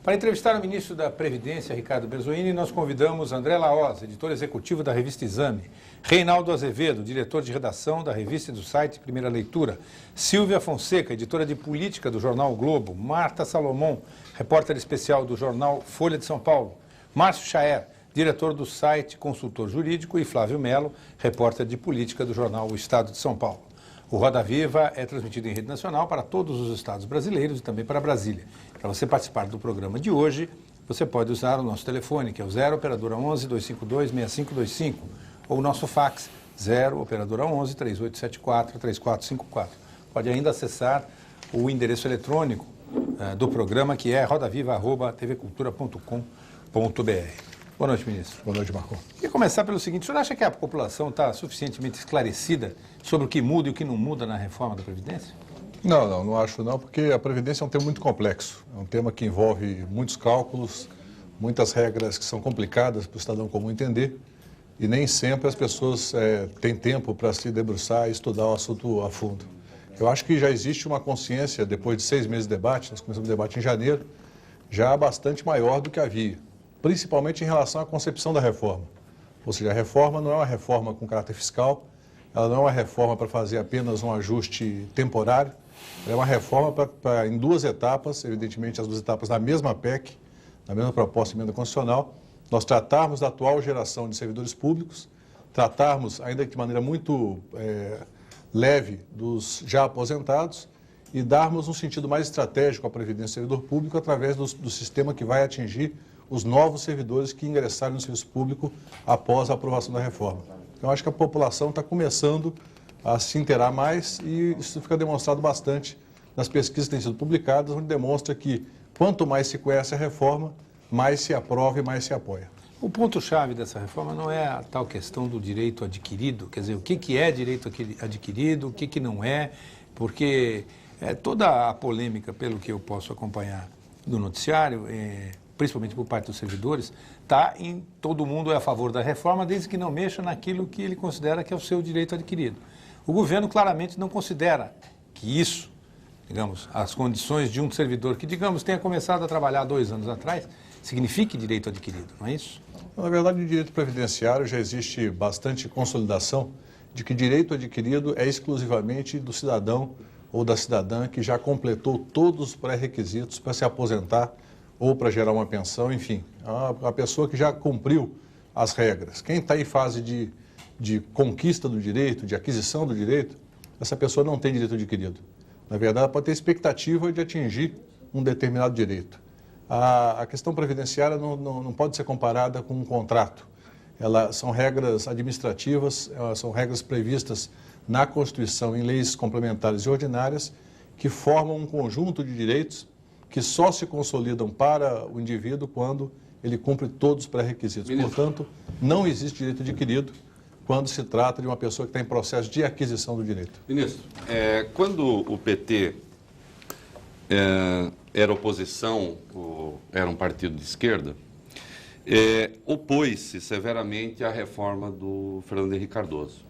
Para entrevistar o ministro da Previdência, Ricardo Berzoini, nós convidamos André Laoz, editor executivo da revista Exame, Reinaldo Azevedo, diretor de redação da revista e do site Primeira Leitura, Silvia Fonseca, editora de política do jornal o Globo, Marta Salomão, repórter especial do jornal Folha de São Paulo, Márcio Chaer, diretor do site Consultor Jurídico, e Flávio Melo, repórter de política do jornal O Estado de São Paulo. O Roda Viva é transmitido em rede nacional para todos os estados brasileiros e também para Brasília. Para você participar do programa de hoje, você pode usar o nosso telefone, que é o 0 operadora 11 252 6525, ou o nosso fax 0 operadora 11 3874 3454. Pode ainda acessar o endereço eletrônico do programa, que é rodaviva@tvcultura.com.br. Boa noite, ministro. Boa noite, Marco. Queria começar pelo seguinte: o senhor acha que a população está suficientemente esclarecida sobre o que muda e o que não muda na reforma da Previdência? Não acho não, porque a Previdência é um tema muito complexo. É um tema que envolve muitos cálculos, muitas regras que são complicadas para o cidadão comum entender, e nem sempre as pessoas têm tempo para se debruçar e estudar o assunto a fundo. Eu acho que já existe uma consciência, depois de 6 meses de debate, nós começamos o debate em janeiro, já bastante maior do que havia, principalmente em relação à concepção da reforma. Ou seja, a reforma não é uma reforma com caráter fiscal, ela não é uma reforma para fazer apenas um ajuste temporário, ela é uma reforma em 2 etapas, evidentemente as 2 etapas da mesma PEC, na mesma proposta de emenda constitucional, nós tratarmos da atual geração de servidores públicos, tratarmos, ainda que de maneira muito leve, dos já aposentados, e darmos um sentido mais estratégico à Previdência do servidor público através do sistema que vai atingir os novos servidores que ingressaram no serviço público após a aprovação da reforma. Então, acho que a população está começando a se inteirar mais, e isso fica demonstrado bastante nas pesquisas que têm sido publicadas, onde demonstra que quanto mais se conhece a reforma, mais se aprova e mais se apoia. O ponto-chave dessa reforma não é a tal questão do direito adquirido, quer dizer, o que é direito adquirido, o que não é, porque toda a polêmica, pelo que eu posso acompanhar do noticiário, principalmente por parte dos servidores, está em todo mundo é a favor da reforma, desde que não mexa naquilo que ele considera que é o seu direito adquirido. O governo claramente não considera que isso, digamos, as condições de um servidor que, digamos, tenha começado a trabalhar 2 anos atrás, signifique direito adquirido, não é isso? Na verdade, no direito previdenciário já existe bastante consolidação de que direito adquirido é exclusivamente do cidadão ou da cidadã que já completou todos os pré-requisitos para se aposentar ou para gerar uma pensão, enfim, a pessoa que já cumpriu as regras. Quem está em fase de conquista do direito, de aquisição do direito, essa pessoa não tem direito adquirido. Na verdade, ela pode ter expectativa de atingir um determinado direito. A questão previdenciária não pode ser comparada com um contrato. Elas são regras administrativas, são regras previstas na Constituição, em leis complementares e ordinárias, que formam um conjunto de direitos que só se consolidam para o indivíduo quando ele cumpre todos os pré-requisitos. Portanto, não existe direito adquirido quando se trata de uma pessoa que está em processo de aquisição do direito. Ministro, quando o PT era oposição, era um partido de esquerda, opôs-se severamente à reforma do Fernando Henrique Cardoso,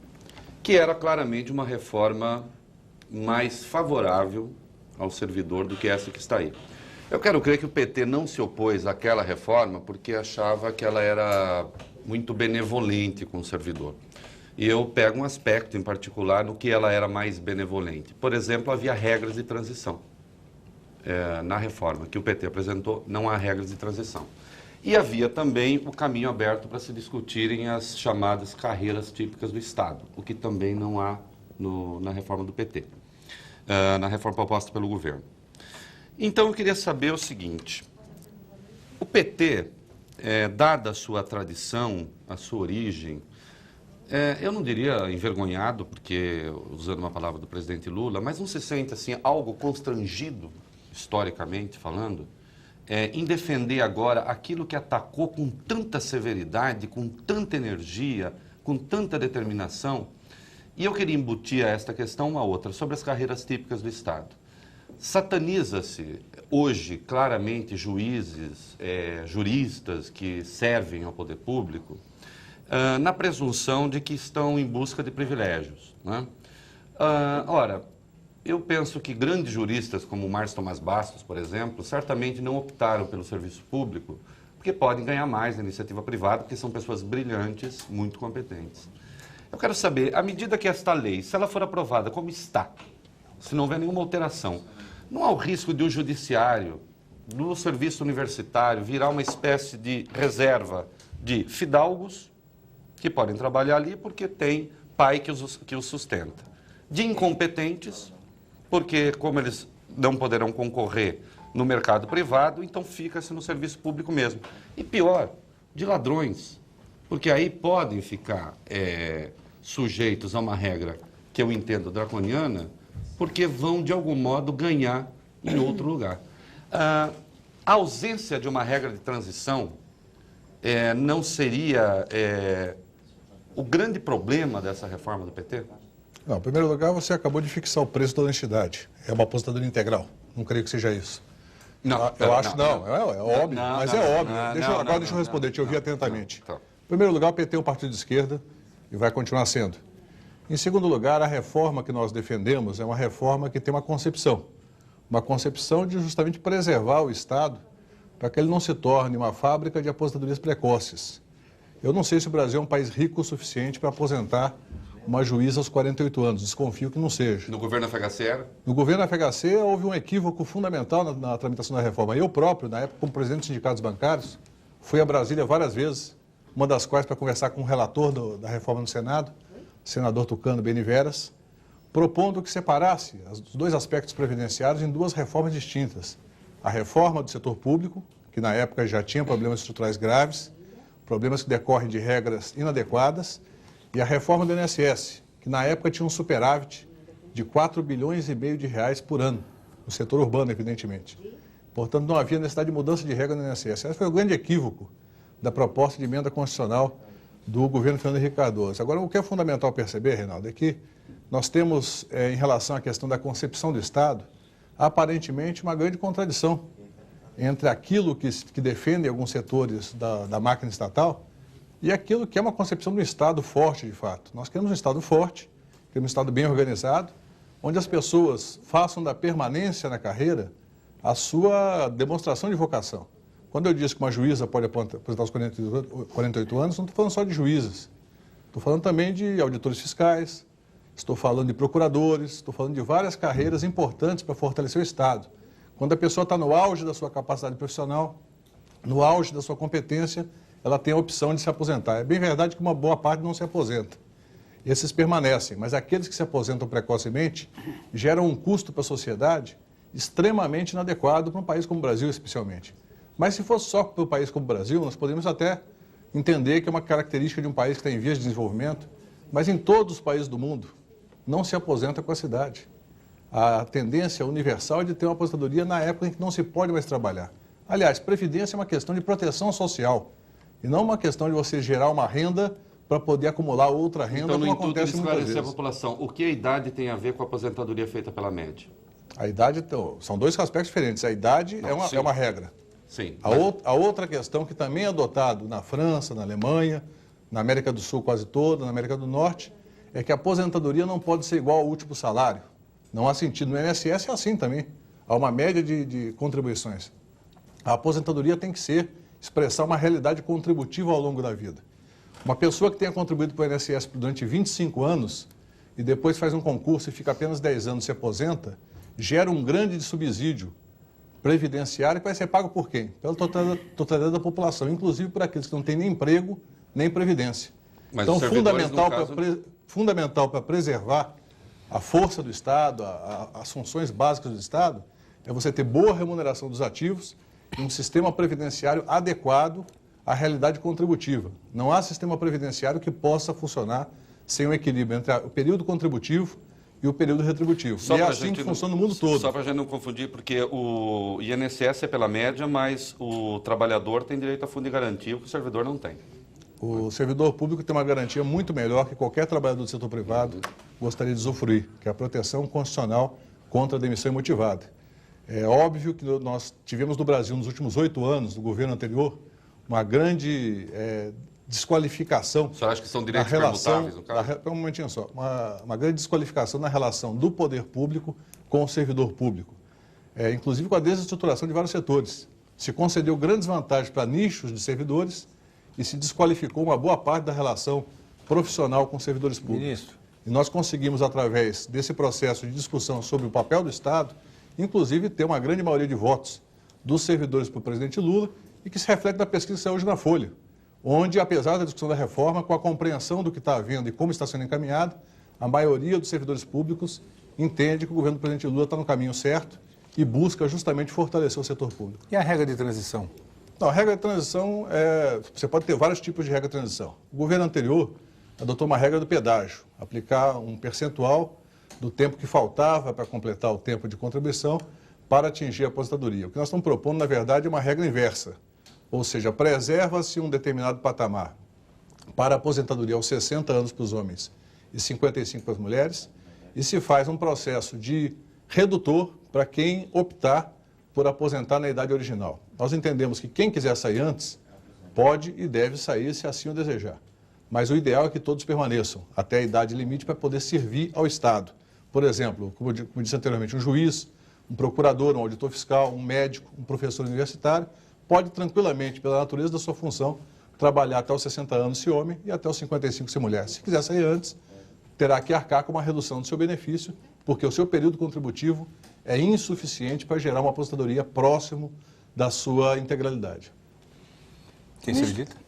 que era claramente uma reforma mais favorável ao servidor do que essa que está aí. Eu quero crer que o PT não se opôs àquela reforma porque achava que ela era muito benevolente com o servidor. E eu pego um aspecto em particular no que ela era mais benevolente. Por exemplo, havia regras de transição. Na reforma que o PT apresentou, não há regras de transição. E havia também o caminho aberto para se discutirem as chamadas carreiras típicas do Estado, o que também não há na reforma do PT, na reforma proposta pelo governo. Então, eu queria saber o seguinte: o PT, dada a sua tradição, a sua origem, eu não diria envergonhado, porque, usando uma palavra do presidente Lula, mas não se sente assim algo constrangido, historicamente falando, em defender agora aquilo que atacou com tanta severidade, com tanta energia, com tanta determinação? E eu queria embutir a esta questão uma outra, sobre as carreiras típicas do Estado. Sataniza-se hoje, claramente, juízes, juristas que servem ao poder público, na presunção de que estão em busca de privilégios, né? Ora, Eu penso que grandes juristas, como o Márcio Tomás Bastos, por exemplo, certamente não optaram pelo serviço público, porque podem ganhar mais na iniciativa privada, porque são pessoas brilhantes, muito competentes. Eu quero saber, à medida que esta lei, se ela for aprovada como está, se não houver nenhuma alteração, não há o risco de o judiciário, do serviço universitário, virar uma espécie de reserva de fidalgos que podem trabalhar ali porque tem pai que os sustenta, de incompetentes, porque como eles não poderão concorrer no mercado privado, então fica-se no serviço público mesmo. E pior, de ladrões, porque aí podem ficar sujeitos a uma regra que eu entendo draconiana, porque vão, de algum modo, ganhar em outro lugar. A ausência de uma regra de transição não seria o grande problema dessa reforma do PT? Não, em primeiro lugar, você acabou de fixar o preço da honestidade. É uma aposentadoria integral. Não creio que seja isso. Não, eu acho não. É óbvio, mas é óbvio. Deixa eu responder, te ouvir atentamente. Em primeiro lugar, o PT é um partido de esquerda e vai continuar sendo. Em segundo lugar, a reforma que nós defendemos é uma reforma que tem uma concepção de justamente preservar o Estado para que ele não se torne uma fábrica de aposentadorias precoces. Eu não sei se o Brasil é um país rico o suficiente para aposentar uma juíza aos 48 anos. Desconfio que não seja. No governo FHC era? No governo FHC houve um equívoco fundamental na tramitação da reforma. Eu próprio, na época, como presidente dos sindicatos bancários, fui a Brasília várias vezes, uma das quais para conversar com o relator da reforma no Senado, o senador Tucano Beniveras, propondo que separasse os dois aspectos previdenciários em duas reformas distintas. A reforma do setor público, que na época já tinha problemas estruturais graves, problemas que decorrem de regras inadequadas, e a reforma do INSS, que na época tinha um superávit de 4 bilhões e meio de reais por ano, no setor urbano, evidentemente. Portanto, não havia necessidade de mudança de regra no INSS. Esse foi o grande equívoco da proposta de emenda constitucional do governo Fernando Henrique Cardoso. Agora, o que é fundamental perceber, Reinaldo, é que nós temos, em relação à questão da concepção do Estado, aparentemente uma grande contradição entre aquilo que defendem alguns setores da máquina estatal e aquilo que é uma concepção de um Estado forte, de fato. Nós queremos um Estado forte, queremos um Estado bem organizado, onde as pessoas façam da permanência na carreira a sua demonstração de vocação. Quando eu disse que uma juíza pode aposentar aos 48 anos, não estou falando só de juízes. Estou falando também de auditores fiscais, estou falando de procuradores, estou falando de várias carreiras importantes para fortalecer o Estado. Quando a pessoa está no auge da sua capacidade profissional, no auge da sua competência, ela tem a opção de se aposentar. É bem verdade que uma boa parte não se aposenta. Esses permanecem, mas aqueles que se aposentam precocemente geram um custo para a sociedade extremamente inadequado para um país como o Brasil, especialmente. Mas se fosse só para um país como o Brasil, nós poderíamos até entender que é uma característica de um país que está em vias de desenvolvimento, mas em todos os países do mundo não se aposenta com a cidade. A tendência universal é de ter uma aposentadoria na época em que não se pode mais trabalhar. Aliás, previdência é uma questão de proteção social e não uma questão de você gerar uma renda para poder acumular outra renda, como acontece muitas vezes. A população, o que a idade tem a ver com a aposentadoria feita pela média? A idade, então, são dois aspectos diferentes. A idade é uma regra. Sim. A outra questão que também é adotado na França, na Alemanha, na América do Sul quase toda, na América do Norte, é que a aposentadoria não pode ser igual ao último salário. Não há sentido. No INSS é assim também. Há uma média de contribuições. A aposentadoria tem que expressar uma realidade contributiva ao longo da vida. Uma pessoa que tenha contribuído para o INSS durante 25 anos e depois faz um concurso e fica apenas 10 anos e se aposenta, gera um grande subsídio previdenciário que vai ser pago por quem? Pela totalidade da população, inclusive por aqueles que não têm nem emprego, nem previdência. Mas então, fundamental para preservar a força do Estado, as funções básicas do Estado, é você ter boa remuneração dos ativos e um sistema previdenciário adequado à realidade contributiva. Não há sistema previdenciário que possa funcionar sem um equilíbrio entre o período contributivo e o período retributivo. E é assim que funciona no mundo todo. Só para a gente não confundir, porque o INSS é pela média, mas o trabalhador tem direito a fundo de garantia, o que o servidor não tem. O servidor público tem uma garantia muito melhor que qualquer trabalhador do setor privado gostaria de usufruir, que é a proteção constitucional contra a demissão imotivada. É óbvio que nós tivemos no Brasil, nos últimos 8 anos, do governo anterior, uma grande desqualificação. O senhor acha que são direitos permutáveis, no caso? Um momentinho só. Uma grande desqualificação na relação do poder público com o servidor público. Inclusive com a desestruturação de vários setores. Se concedeu grandes vantagens para nichos de servidores e se desqualificou uma boa parte da relação profissional com os servidores públicos. Ministro. E nós conseguimos, através desse processo de discussão sobre o papel do Estado, inclusive ter uma grande maioria de votos dos servidores para o presidente Lula e que se reflete na pesquisa que saiu hoje na Folha, onde, apesar da discussão da reforma, com a compreensão do que está havendo e como está sendo encaminhado, a maioria dos servidores públicos entende que o governo do presidente Lula está no caminho certo e busca justamente fortalecer o setor público. E a regra de transição? Não, a regra de transição, você pode ter vários tipos de regra de transição. O governo anterior adotou uma regra do pedágio, aplicar um percentual do tempo que faltava para completar o tempo de contribuição para atingir a aposentadoria. O que nós estamos propondo, na verdade, é uma regra inversa, ou seja, preserva-se um determinado patamar para a aposentadoria aos 60 anos para os homens e 55 para as mulheres, e se faz um processo de redutor para quem optar por aposentar na idade original. Nós entendemos que quem quiser sair antes pode e deve sair se assim o desejar. Mas o ideal é que todos permaneçam até a idade limite para poder servir ao Estado. Por exemplo, como disse anteriormente, um juiz, um procurador, um auditor fiscal, um médico, um professor universitário, pode tranquilamente, pela natureza da sua função, trabalhar até os 60 anos se homem e até os 55 se mulher. Se quiser sair antes, terá que arcar com uma redução do seu benefício, porque o seu período contributivo é insuficiente para gerar uma aposentadoria próximo da sua integralidade. Quem se acredita?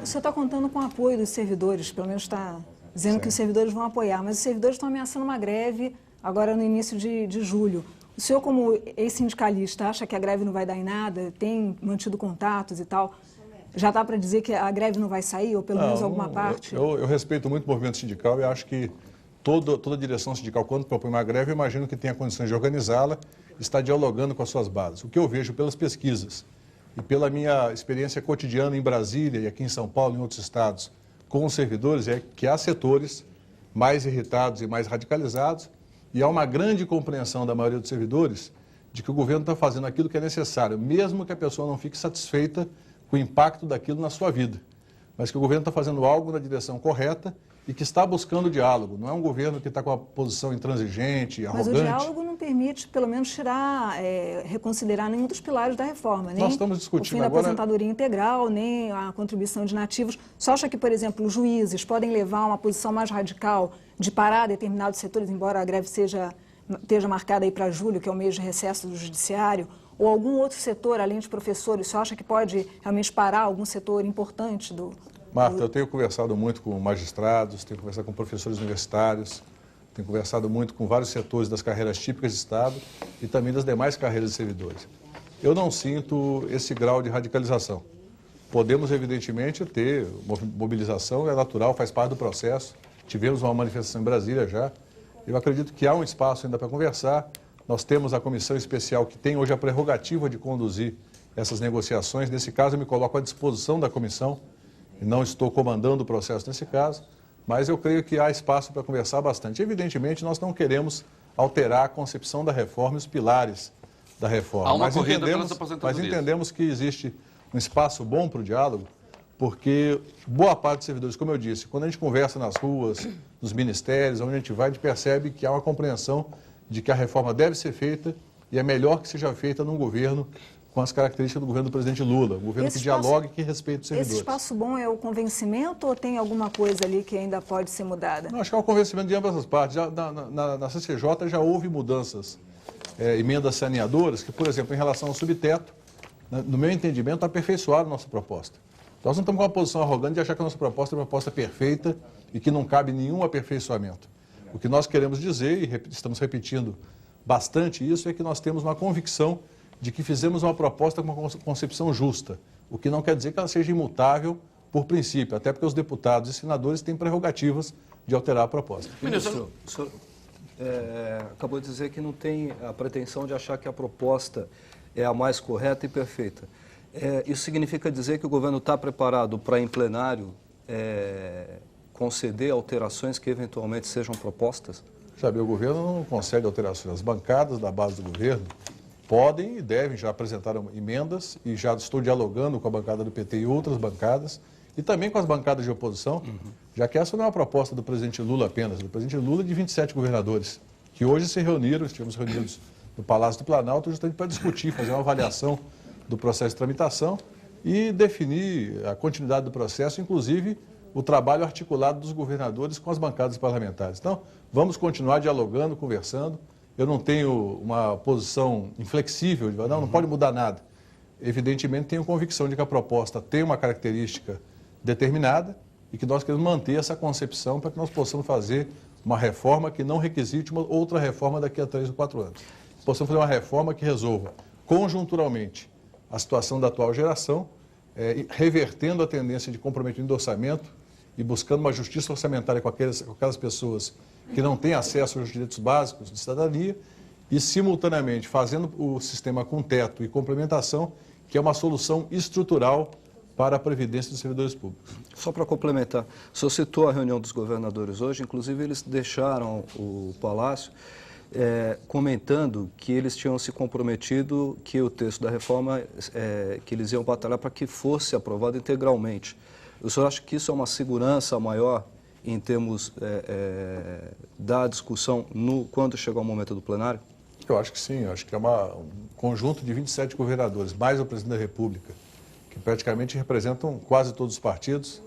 O senhor está contando com o apoio dos servidores, pelo menos está dizendo que os servidores vão apoiar, mas os servidores estão ameaçando uma greve agora no início de julho. O senhor, como ex-sindicalista, acha que a greve não vai dar em nada? Tem mantido contatos e tal? Já dá para dizer que a greve não vai sair, ou pelo menos alguma parte? Eu respeito muito o movimento sindical e acho que toda a direção sindical, quando propõe uma greve, eu imagino que tenha condições de organizá-la, está dialogando com as suas bases. O que eu vejo pelas pesquisas e pela minha experiência cotidiana em Brasília e aqui em São Paulo e em outros estados com os servidores é que há setores mais irritados e mais radicalizados e há uma grande compreensão da maioria dos servidores de que o governo está fazendo aquilo que é necessário, mesmo que a pessoa não fique satisfeita com o impacto daquilo na sua vida, mas que o governo está fazendo algo na direção correta e que está buscando diálogo. Não é um governo que está com uma posição intransigente, arrogante. Mas o diálogo não permite, pelo menos, reconsiderar nenhum dos pilares da reforma. Nem nós estamos discutindo o fim da agora aposentadoria integral, nem a contribuição de nativos. Só acha que, por exemplo, os juízes podem levar uma posição mais radical de parar determinados setores, embora a greve esteja marcada aí para julho, que é o mês de recesso do judiciário, ou algum outro setor, além de professores, você acha que pode realmente parar algum setor importante do... Marta, eu tenho conversado muito com magistrados, tenho conversado com professores universitários, tenho conversado muito com vários setores das carreiras típicas de Estado e também das demais carreiras de servidores. Eu não sinto esse grau de radicalização. Podemos, evidentemente, ter mobilização, é natural, faz parte do processo. Tivemos uma manifestação em Brasília já. Eu acredito que há um espaço ainda para conversar. Nós temos a comissão especial que tem hoje a prerrogativa de conduzir essas negociações. Nesse caso, eu me coloco à disposição da comissão e não estou comandando o processo nesse caso, mas eu creio que há espaço para conversar bastante. Evidentemente, nós não queremos alterar a concepção da reforma e os pilares da reforma. Há uma corrida pelas aposentadorias. Mas entendemos que existe um espaço bom para o diálogo, porque boa parte dos servidores, como eu disse, quando a gente conversa nas ruas, nos ministérios, onde a gente vai, a gente percebe que há uma compreensão de que a reforma deve ser feita e é melhor que seja feita num governo com as características do governo do presidente Lula, um governo que dialogue e que respeite os servidores. Esse espaço bom é o convencimento ou tem alguma coisa ali que ainda pode ser mudada? Não, acho que é o convencimento de ambas as partes. Já, na CCJ já houve mudanças, emendas saneadoras, que, por exemplo, em relação ao subteto, no meu entendimento, aperfeiçoaram a nossa proposta. Nós não estamos com uma posição arrogante de achar que a nossa proposta é uma proposta perfeita e que não cabe nenhum aperfeiçoamento. O que nós queremos dizer, e estamos repetindo bastante isso, é que nós temos uma convicção de que fizemos uma proposta com uma concepção justa, o que não quer dizer que ela seja imutável por princípio, até porque os deputados e senadores têm prerrogativas de alterar a proposta. Ministro, o senhor acabou de dizer que não tem a pretensão de achar que a proposta é a mais correta e perfeita. Isso significa dizer que o governo está preparado para, em plenário, conceder alterações que eventualmente sejam propostas? Sabe, o governo não concede alterações. As bancadas da base do governo podem e devem, já apresentaram emendas e já estou dialogando com a bancada do PT e outras bancadas e também com as bancadas de oposição, já que essa não é uma proposta do presidente Lula apenas, do presidente Lula e de 27 governadores, que hoje se reuniram, estivemos reunidos no Palácio do Planalto, justamente para discutir, fazer uma avaliação do processo de tramitação e definir a continuidade do processo, inclusive o trabalho articulado dos governadores com as bancadas parlamentares. Então, vamos continuar dialogando, conversando. Eu não tenho uma posição inflexível, não pode mudar nada. Evidentemente, tenho convicção de que a proposta tem uma característica determinada e que nós queremos manter essa concepção para que nós possamos fazer uma reforma que não requisite uma outra reforma daqui a 3 ou 4 anos. Possamos fazer uma reforma que resolva conjunturalmente a situação da atual geração, revertendo a tendência de comprometimento do orçamento e buscando uma justiça orçamentária com aquelas pessoas que não têm acesso aos direitos básicos de cidadania e, simultaneamente, fazendo o sistema com teto e complementação, que é uma solução estrutural para a previdência dos servidores públicos. Só para complementar, o senhor citou a reunião dos governadores hoje, inclusive eles deixaram o Palácio comentando que eles tinham se comprometido que o texto da reforma, que eles iam batalhar para que fosse aprovado integralmente. O senhor acha que isso é uma segurança maior em termos da discussão quando chegar o momento do plenário? Eu acho que sim, eu acho que é um conjunto de 27 governadores, mais o presidente da República, que praticamente representam quase todos os partidos.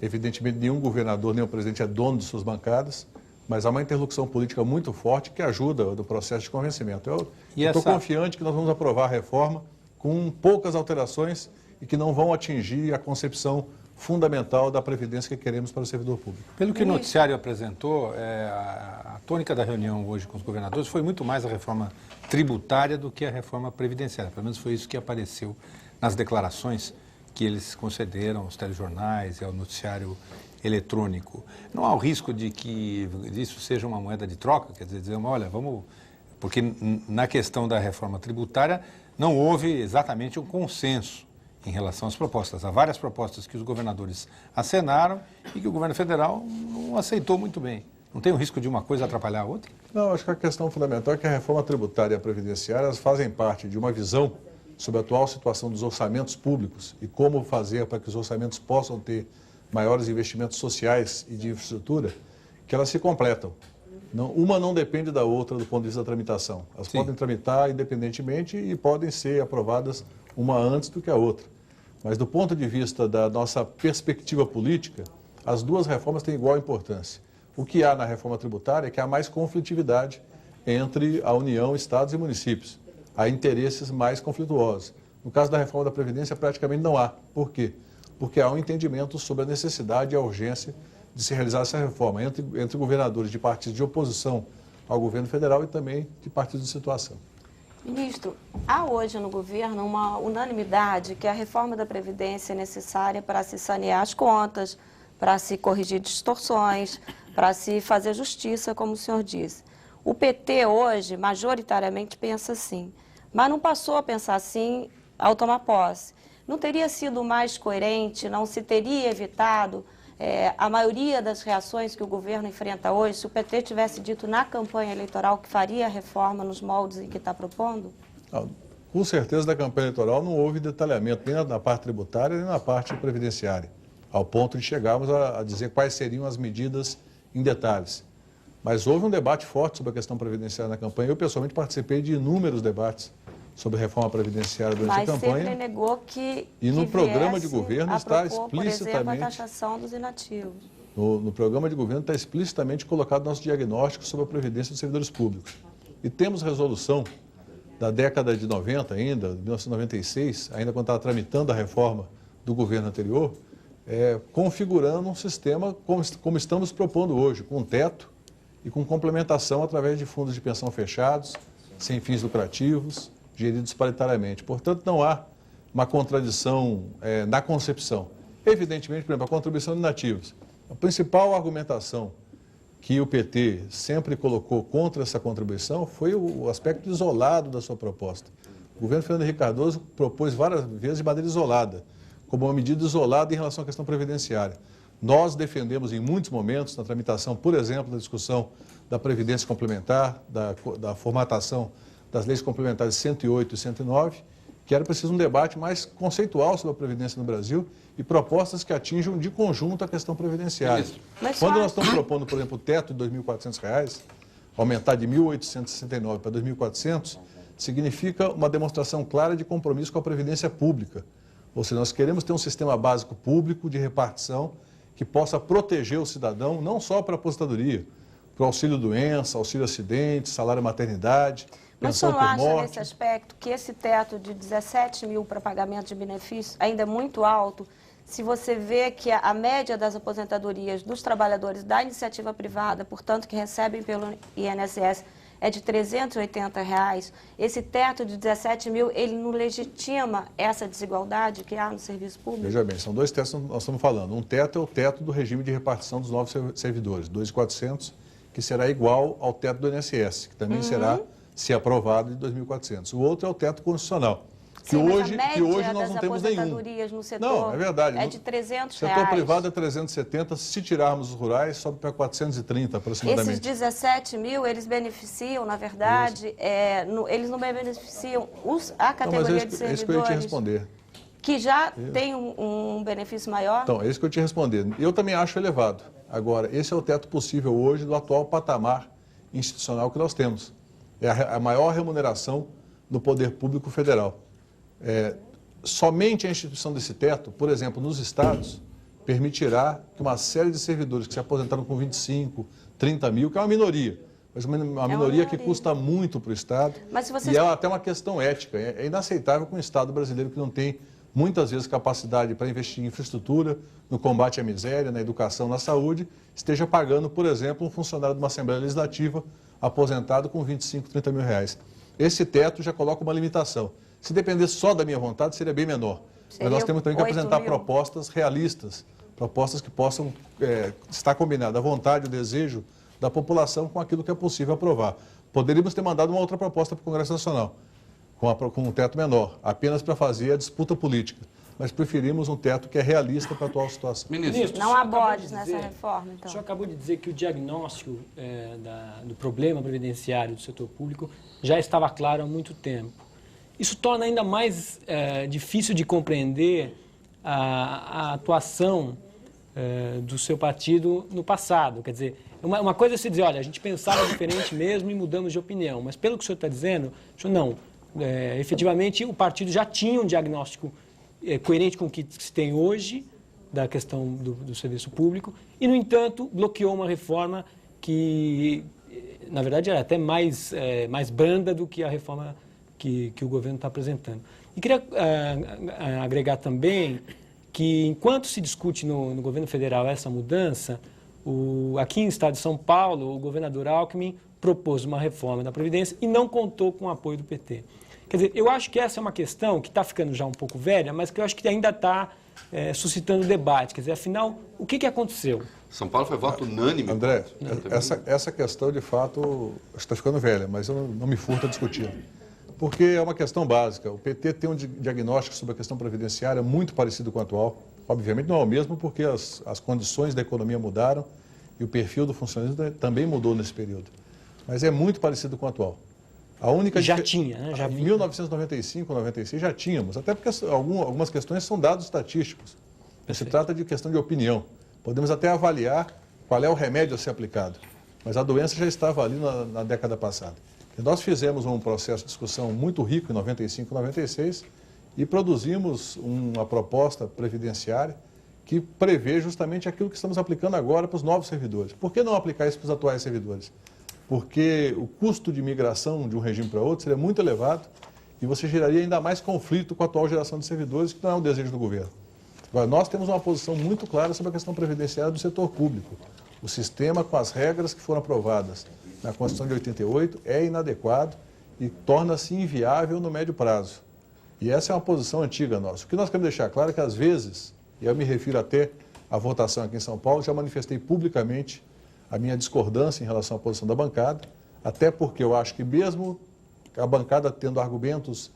Evidentemente, nenhum governador, nem o presidente é dono de suas bancadas, mas há uma interlocução política muito forte que ajuda no processo de convencimento. Eu estou confiante que nós vamos aprovar a reforma com poucas alterações e que não vão atingir a concepção fundamental da previdência que queremos para o servidor público. Pelo que o noticiário apresentou, a tônica da reunião hoje com os governadores foi muito mais a reforma tributária do que a reforma previdenciária. Pelo menos foi isso que apareceu nas declarações que eles concederam aos telejornais e ao noticiário eletrônico. Não há o risco de que isso seja uma moeda de troca? Quer dizer, olha, vamos... Porque na questão da reforma tributária não houve exatamente um consenso em relação às propostas. Há várias propostas que os governadores acenaram e que o governo federal não aceitou muito bem. Não tem o risco de uma coisa atrapalhar a outra? Não, acho que a questão fundamental é que a reforma tributária e a previdenciária fazem parte de uma visão sobre a atual situação dos orçamentos públicos e como fazer para que os orçamentos possam ter maiores investimentos sociais e de infraestrutura, que elas se completam. Uma não depende da outra do ponto de vista da tramitação. Elas podem tramitar independentemente e podem ser aprovadas uma antes do que a outra. Mas do ponto de vista da nossa perspectiva política, as duas reformas têm igual importância. O que há na reforma tributária é que há mais conflitividade entre a União, Estados e municípios. Há interesses mais conflituosos. No caso da reforma da Previdência, praticamente não há. Por quê? Porque há um entendimento sobre a necessidade e a urgência de se realizar essa reforma entre governadores de partidos de oposição ao governo federal e também de partidos de situação. Ministro, há hoje no governo uma unanimidade que a reforma da Previdência é necessária para se sanear as contas, para se corrigir distorções, para se fazer justiça, como o senhor disse. O PT hoje, majoritariamente, pensa assim, mas não passou a pensar assim ao tomar posse. Não teria sido mais coerente, não se teria evitado a maioria das reações que o governo enfrenta hoje, se o PT tivesse dito na campanha eleitoral que faria a reforma nos moldes em que está propondo? Com certeza, na campanha eleitoral não houve detalhamento nem na parte tributária nem na parte previdenciária, ao ponto de chegarmos a dizer quais seriam as medidas em detalhes. Mas houve um debate forte sobre a questão previdenciária na campanha. Eu, pessoalmente, participei de inúmeros debates sobre reforma previdenciária durante a campanha. Mas sempre negou que no programa de governo está explicitamente... por exemplo, a taxação dos inativos. No programa de governo está explicitamente colocado nosso diagnóstico sobre a previdência dos servidores públicos. E temos resolução da década de 90 ainda, de 1996, ainda quando estava tramitando a reforma do governo anterior, configurando um sistema como estamos propondo hoje, com teto e com complementação através de fundos de pensão fechados, sem fins lucrativos, geridos paritariamente. Portanto, não há uma contradição na concepção. Evidentemente, por exemplo, a contribuição de inativos. A principal argumentação que o PT sempre colocou contra essa contribuição foi o aspecto isolado da sua proposta. O governo Fernando Henrique Cardoso propôs várias vezes de maneira isolada, como uma medida isolada em relação à questão previdenciária. Nós defendemos em muitos momentos, na tramitação, por exemplo, da discussão da Previdência Complementar, da formatação das leis complementares 108 e 109, que era preciso um debate mais conceitual sobre a Previdência no Brasil e propostas que atinjam de conjunto a questão previdenciária. Quando nós estamos propondo, por exemplo, o teto de R$ 2.400, aumentar de 1.869 para 2.400, significa uma demonstração clara de compromisso com a Previdência Pública. Ou seja, nós queremos ter um sistema básico público de repartição que possa proteger o cidadão, não só para a aposentadoria, para o auxílio-doença, auxílio-acidente, salário-maternidade, Mas o pensão senhor por acha, morte. nesse aspecto, que esse teto de 17 mil para pagamento de benefícios ainda é muito alto? Se você vê que a média das aposentadorias dos trabalhadores da iniciativa privada, portanto, que recebem pelo INSS, é de R$ 380, esse teto de 17 mil, ele não legitima essa desigualdade que há no serviço público? Veja bem, são dois tetos que nós estamos falando. Um teto é o teto do regime de repartição dos novos servidores, 2.400, que será igual ao teto do INSS, que também será, se aprovado, de 2.400. O outro é o teto constitucional, que hoje nós não temos nenhum. No setor Não, é verdade. é de R$ 300. O setor privado é 370, se tirarmos os rurais, sobe para 430 aproximadamente. Esses 17 mil, eles beneficiam, na verdade, eles não beneficiam a categoria de servidores. É isso que eu ia te responder. Que já tem um benefício maior? Então, é isso que eu te responder. Eu também acho elevado. Agora, esse é o teto possível hoje do atual patamar institucional que nós temos. É a maior remuneração no poder público federal. Somente a instituição desse teto, por exemplo, nos estados, permitirá que uma série de servidores que se aposentaram com 25, 30 mil, que é uma minoria, mas uma minoria que custa muito para o Estado, e é até uma questão ética. É inaceitável que um Estado brasileiro que não tem, muitas vezes, capacidade para investir em infraestrutura, no combate à miséria, na educação, na saúde, esteja pagando, por exemplo, um funcionário de uma Assembleia Legislativa aposentado com 25, 30 mil reais. Esse teto já coloca uma limitação. Se dependesse só da minha vontade, seria bem menor. Mas nós temos também que apresentar propostas realistas, propostas que possam estar combinadas a vontade, o desejo da população com aquilo que é possível aprovar. Poderíamos ter mandado uma outra proposta para o Congresso Nacional, com um teto menor, apenas para fazer a disputa política. Mas preferimos um teto que é realista para a atual situação. Ministro, não há bodes nessa reforma, então. O senhor acabou de dizer que o diagnóstico do problema previdenciário do setor público já estava claro há muito tempo. Isso torna ainda mais difícil de compreender a atuação do seu partido no passado. Quer dizer, uma coisa é você dizer, olha, a gente pensava diferente mesmo e mudamos de opinião. Mas pelo que o senhor está dizendo, o senhor não. Efetivamente, o partido já tinha um diagnóstico coerente com o que se tem hoje da questão do serviço público e, no entanto, bloqueou uma reforma que, na verdade, era até mais branda do que a reforma que o governo está apresentando. E queria agregar também que, enquanto se discute no governo federal essa mudança, aqui no estado de São Paulo, o governador Alckmin propôs uma reforma da Previdência e não contou com o apoio do PT. Quer dizer, eu acho que essa é uma questão que está ficando já um pouco velha, mas que eu acho que ainda está suscitando debate. Quer dizer, afinal, o que aconteceu? São Paulo foi voto unânime. André, essa questão, de fato, está ficando velha, mas eu não me furto a discutir. Porque é uma questão básica. O PT tem um diagnóstico sobre a questão previdenciária muito parecido com o atual. Obviamente não é o mesmo, porque as condições da economia mudaram e o perfil do funcionalismo também mudou nesse período. Mas é muito parecido com o atual. A única já tinha, né? Em 1995, 96 já tínhamos, até porque algumas questões são dados estatísticos. Não se trata de questão de opinião. Podemos até avaliar qual é o remédio a ser aplicado, mas a doença já estava ali na década passada. E nós fizemos um processo de discussão muito rico em 95, 96 e produzimos uma proposta previdenciária que prevê justamente aquilo que estamos aplicando agora para os novos servidores. Por que não aplicar isso para os atuais servidores? Porque o custo de migração de um regime para outro seria muito elevado e você geraria ainda mais conflito com a atual geração de servidores, que não é um desejo do governo. Agora, nós temos uma posição muito clara sobre a questão previdenciária do setor público. O sistema, com as regras que foram aprovadas na Constituição de 88, é inadequado e torna-se inviável no médio prazo. E essa é uma posição antiga nossa. O que nós queremos deixar claro é que, às vezes, e eu me refiro até à votação aqui em São Paulo, já manifestei publicamente a minha discordância em relação à posição da bancada, até porque eu acho que mesmo a bancada tendo argumentos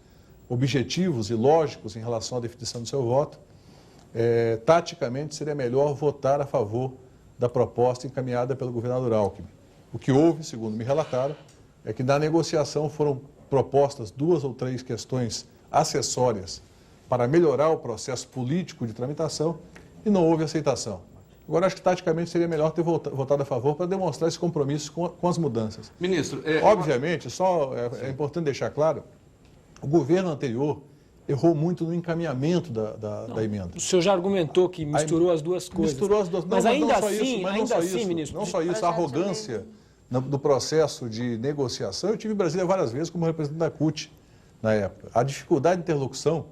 objetivos e lógicos em relação à definição do seu voto, taticamente seria melhor votar a favor da proposta encaminhada pelo governador Alckmin. O que houve, segundo me relataram, é que na negociação foram propostas 2 ou 3 questões acessórias para melhorar o processo político de tramitação e não houve aceitação. Agora, acho que taticamente seria melhor ter votado a favor para demonstrar esse compromisso com as mudanças. Ministro, obviamente, é importante deixar claro, o governo anterior errou muito no encaminhamento da emenda. O senhor já argumentou que misturou as duas coisas. Misturou as duas. Mas não, ainda não assim, ministro. Não só isso, a arrogância do processo de negociação. Eu tive em Brasília várias vezes como representante da CUT na época. A dificuldade de interlocução.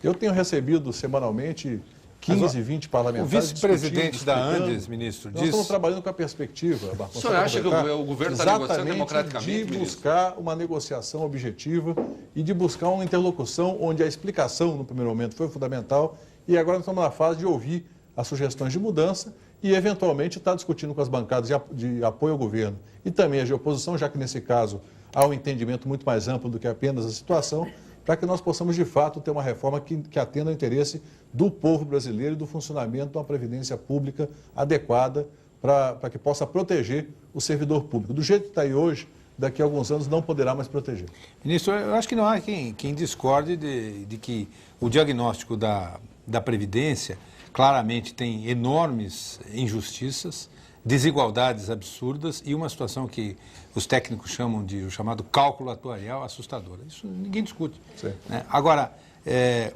Eu tenho recebido semanalmente 15, 20 parlamentares. O vice-presidente da Andes, ministro, nós estamos trabalhando com a perspectiva. O senhor acha que o governo está negociando democraticamente, de buscar uma negociação objetiva e de buscar uma interlocução onde a explicação, no primeiro momento, foi fundamental e agora nós estamos na fase de ouvir as sugestões de mudança e, eventualmente, estar discutindo com as bancadas de apoio ao governo e também as de oposição, já que, nesse caso, há um entendimento muito mais amplo do que apenas a situação, para que nós possamos, de fato, ter uma reforma que atenda ao interesse do povo brasileiro e do funcionamento de uma previdência pública adequada para que possa proteger o servidor público. Do jeito que está aí hoje, daqui a alguns anos não poderá mais proteger. Ministro, eu acho que não há quem discorde de que o diagnóstico da Previdência claramente tem enormes injustiças, desigualdades absurdas e uma situação que os técnicos chamam de o chamado cálculo atuarial assustadora. Isso ninguém discute. Né? Agora,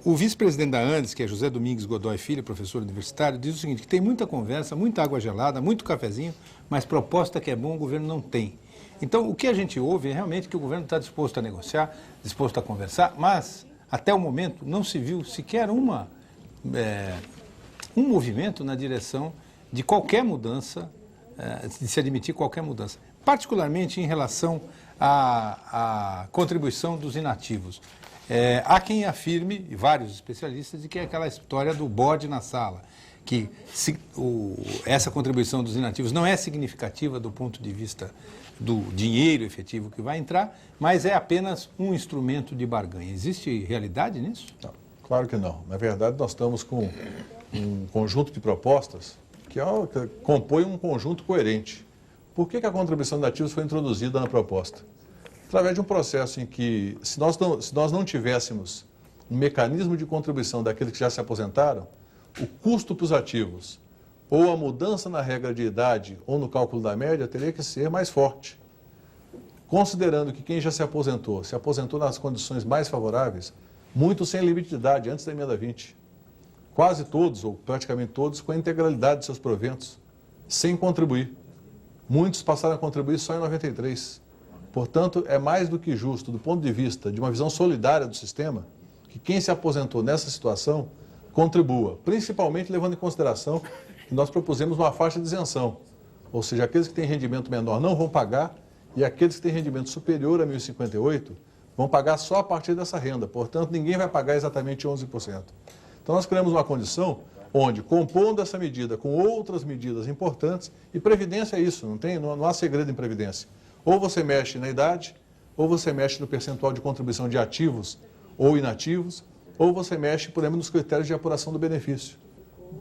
o vice-presidente da Andes, que é José Domingues Godoy Filho, professor universitário, diz o seguinte, que tem muita conversa, muita água gelada, muito cafezinho, mas proposta que é bom o governo não tem. Então, o que a gente ouve é realmente que o governo está disposto a negociar, disposto a conversar, mas, até o momento, não se viu sequer um movimento na direção de qualquer mudança, de se admitir qualquer mudança, particularmente em relação à contribuição dos inativos. Há quem afirme, e vários especialistas, de que é aquela história do bode na sala, que essa contribuição dos inativos não é significativa do ponto de vista do dinheiro efetivo que vai entrar, mas é apenas um instrumento de barganha. Existe realidade nisso? Não, claro que não. Na verdade, nós estamos com um conjunto de propostas que compõe um conjunto coerente. Por que a contribuição de inativos foi introduzida na proposta? Através de um processo em que, se nós não tivéssemos um mecanismo de contribuição daqueles que já se aposentaram, o custo para os ativos, ou a mudança na regra de idade, ou no cálculo da média, teria que ser mais forte. Considerando que quem já se aposentou nas condições mais favoráveis, muitos sem limite de idade, antes da emenda 20. Quase todos, ou praticamente todos, com a integralidade de seus proventos, sem contribuir. Muitos passaram a contribuir só em 93. Portanto, é mais do que justo, do ponto de vista de uma visão solidária do sistema, que quem se aposentou nessa situação contribua, principalmente levando em consideração que nós propusemos uma faixa de isenção, ou seja, aqueles que têm rendimento menor não vão pagar e aqueles que têm rendimento superior a 1.058 vão pagar só a partir dessa renda, portanto, ninguém vai pagar exatamente 11%. Então, nós criamos uma condição onde, compondo essa medida com outras medidas importantes, e Previdência é isso, não há segredo em Previdência. Ou você mexe na idade, ou você mexe no percentual de contribuição de ativos ou inativos, ou você mexe, por exemplo, nos critérios de apuração do benefício.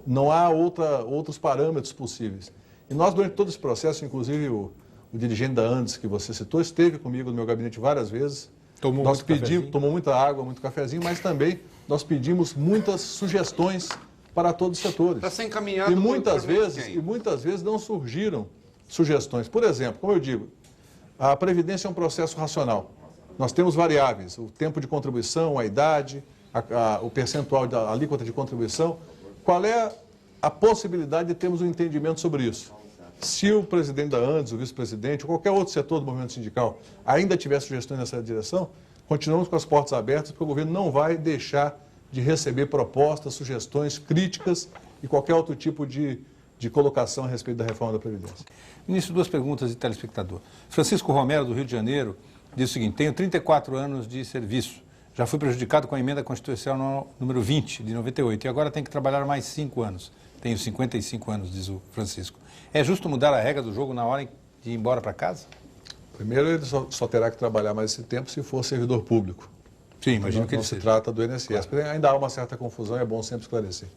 Não há outros parâmetros possíveis. E nós, durante todo esse processo, inclusive o dirigente da Andes, que você citou, esteve comigo no meu gabinete várias vezes. Tomou muita água, muito cafezinho, mas também nós pedimos muitas sugestões para todos os setores. Para ser encaminhado e muitas vezes não surgiram sugestões. Por exemplo, como eu digo, a Previdência é um processo racional. Nós temos variáveis, o tempo de contribuição, a idade, o percentual da alíquota de contribuição. Qual é a possibilidade de termos um entendimento sobre isso? Se o presidente da Andes, o vice-presidente, ou qualquer outro setor do movimento sindical ainda tiver sugestões nessa direção, continuamos com as portas abertas, porque o governo não vai deixar de receber propostas, sugestões, críticas e qualquer outro tipo de colocação a respeito da reforma da Previdência. Ministro, duas perguntas de telespectador. Francisco Romero, do Rio de Janeiro, diz o seguinte: tenho 34 anos de serviço, já fui prejudicado com a emenda constitucional número 20, de 98, e agora tenho que trabalhar mais 5 anos. Tenho 55 anos, diz o Francisco. É justo mudar a regra do jogo na hora de ir embora para casa? Primeiro, ele só terá que trabalhar mais esse tempo se for servidor público. Sim, imagino que ele se trata do INSS. Claro. Ainda há uma certa confusão, é bom sempre esclarecer.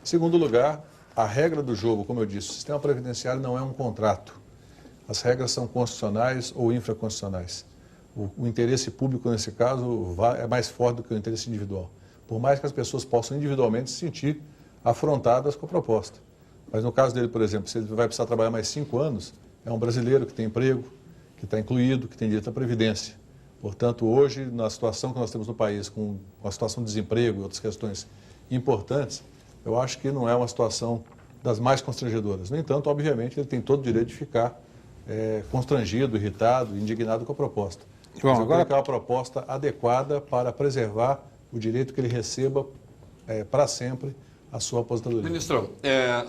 Em segundo lugar, a regra do jogo, como eu disse, o sistema previdenciário não é um contrato. As regras são constitucionais ou infraconstitucionais. O interesse público, nesse caso, é mais forte do que o interesse individual. Por mais que as pessoas possam individualmente se sentir afrontadas com a proposta. Mas no caso dele, por exemplo, se ele vai precisar trabalhar mais 5 anos, é um brasileiro que tem emprego, que está incluído, que tem direito à previdência. Portanto, hoje, na situação que nós temos no país, com a situação de desemprego e outras questões importantes, eu acho que não é uma situação das mais constrangedoras. No entanto, obviamente, ele tem todo o direito de ficar constrangido, irritado, indignado com a proposta. Bom, mas agora é uma proposta adequada para preservar o direito que ele receba para sempre a sua aposentadoria. Ministro,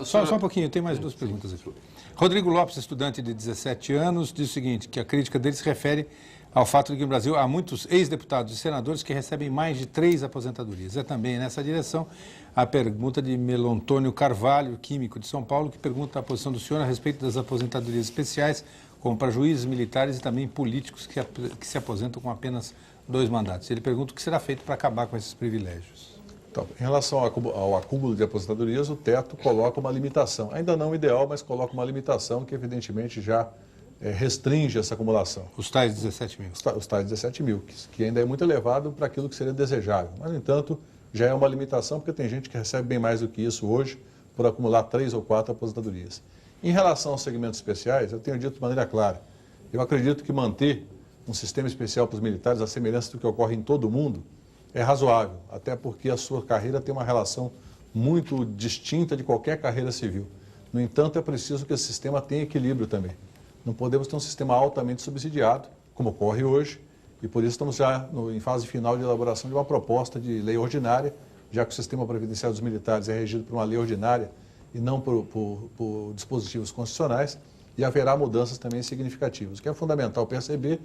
Só um pouquinho, tem mais 2 perguntas aqui. Rodrigo Lopes, estudante de 17 anos, diz o seguinte, que a crítica dele se refere ao fato de que no Brasil há muitos ex-deputados e senadores que recebem mais de 3 aposentadorias. É também nessa direção a pergunta de Melontônio Carvalho, químico de São Paulo, que pergunta a posição do senhor a respeito das aposentadorias especiais, como para juízes, militares e também políticos que se aposentam com apenas 2 mandatos. Ele pergunta o que será feito para acabar com esses privilégios. Então, em relação ao acúmulo de aposentadorias, o teto coloca uma limitação. Ainda não ideal, mas coloca uma limitação que, evidentemente, já restringe essa acumulação. Os tais 17 mil. Os tais 17 mil, que ainda é muito elevado para aquilo que seria desejável. Mas, no entanto, já é uma limitação, porque tem gente que recebe bem mais do que isso hoje por acumular 3 ou 4 aposentadorias. Em relação aos segmentos especiais, eu tenho dito de maneira clara, eu acredito que manter um sistema especial para os militares, a semelhança do que ocorre em todo o mundo, é razoável, até porque a sua carreira tem uma relação muito distinta de qualquer carreira civil. No entanto, é preciso que esse sistema tenha equilíbrio também. Não podemos ter um sistema altamente subsidiado, como ocorre hoje, e por isso estamos já em fase final de elaboração de uma proposta de lei ordinária, já que o sistema previdenciário dos militares é regido por uma lei ordinária e não por dispositivos constitucionais, e haverá mudanças também significativas. O que é fundamental perceber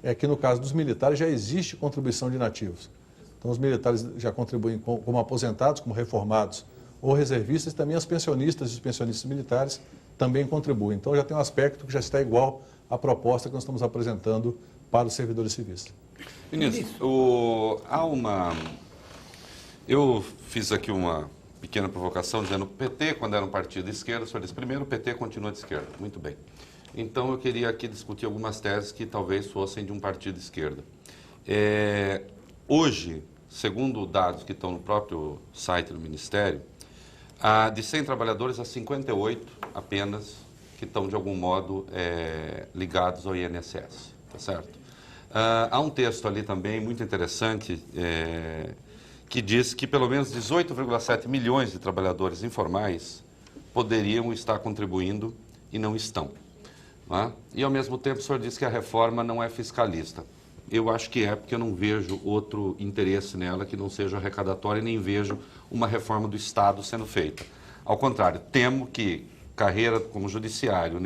é que, no caso dos militares, já existe contribuição de nativos. Então, os militares já contribuem como aposentados, como reformados ou reservistas, e também as pensionistas e os pensionistas militares também contribuem. Então, já tem um aspecto que já está igual à proposta que nós estamos apresentando para os servidores civis. Ministro, eu fiz aqui uma pequena provocação dizendo que o PT, quando era um partido de esquerda, o senhor disse, primeiro, o PT continua de esquerda. Muito bem. Então, eu queria aqui discutir algumas teses que talvez fossem de um partido de esquerda. Hoje, segundo dados que estão no próprio site do Ministério, de 100 trabalhadores, há 58 apenas que estão, de algum modo, ligados ao INSS. Tá certo? Há um texto ali também muito interessante que diz que pelo menos 18,7 milhões de trabalhadores informais poderiam estar contribuindo e não estão. Né? E, ao mesmo tempo, o senhor diz que a reforma não é fiscalista. Eu acho que porque eu não vejo outro interesse nela que não seja arrecadatório e nem vejo uma reforma do Estado sendo feita. Ao contrário, temo que carreira como judiciário,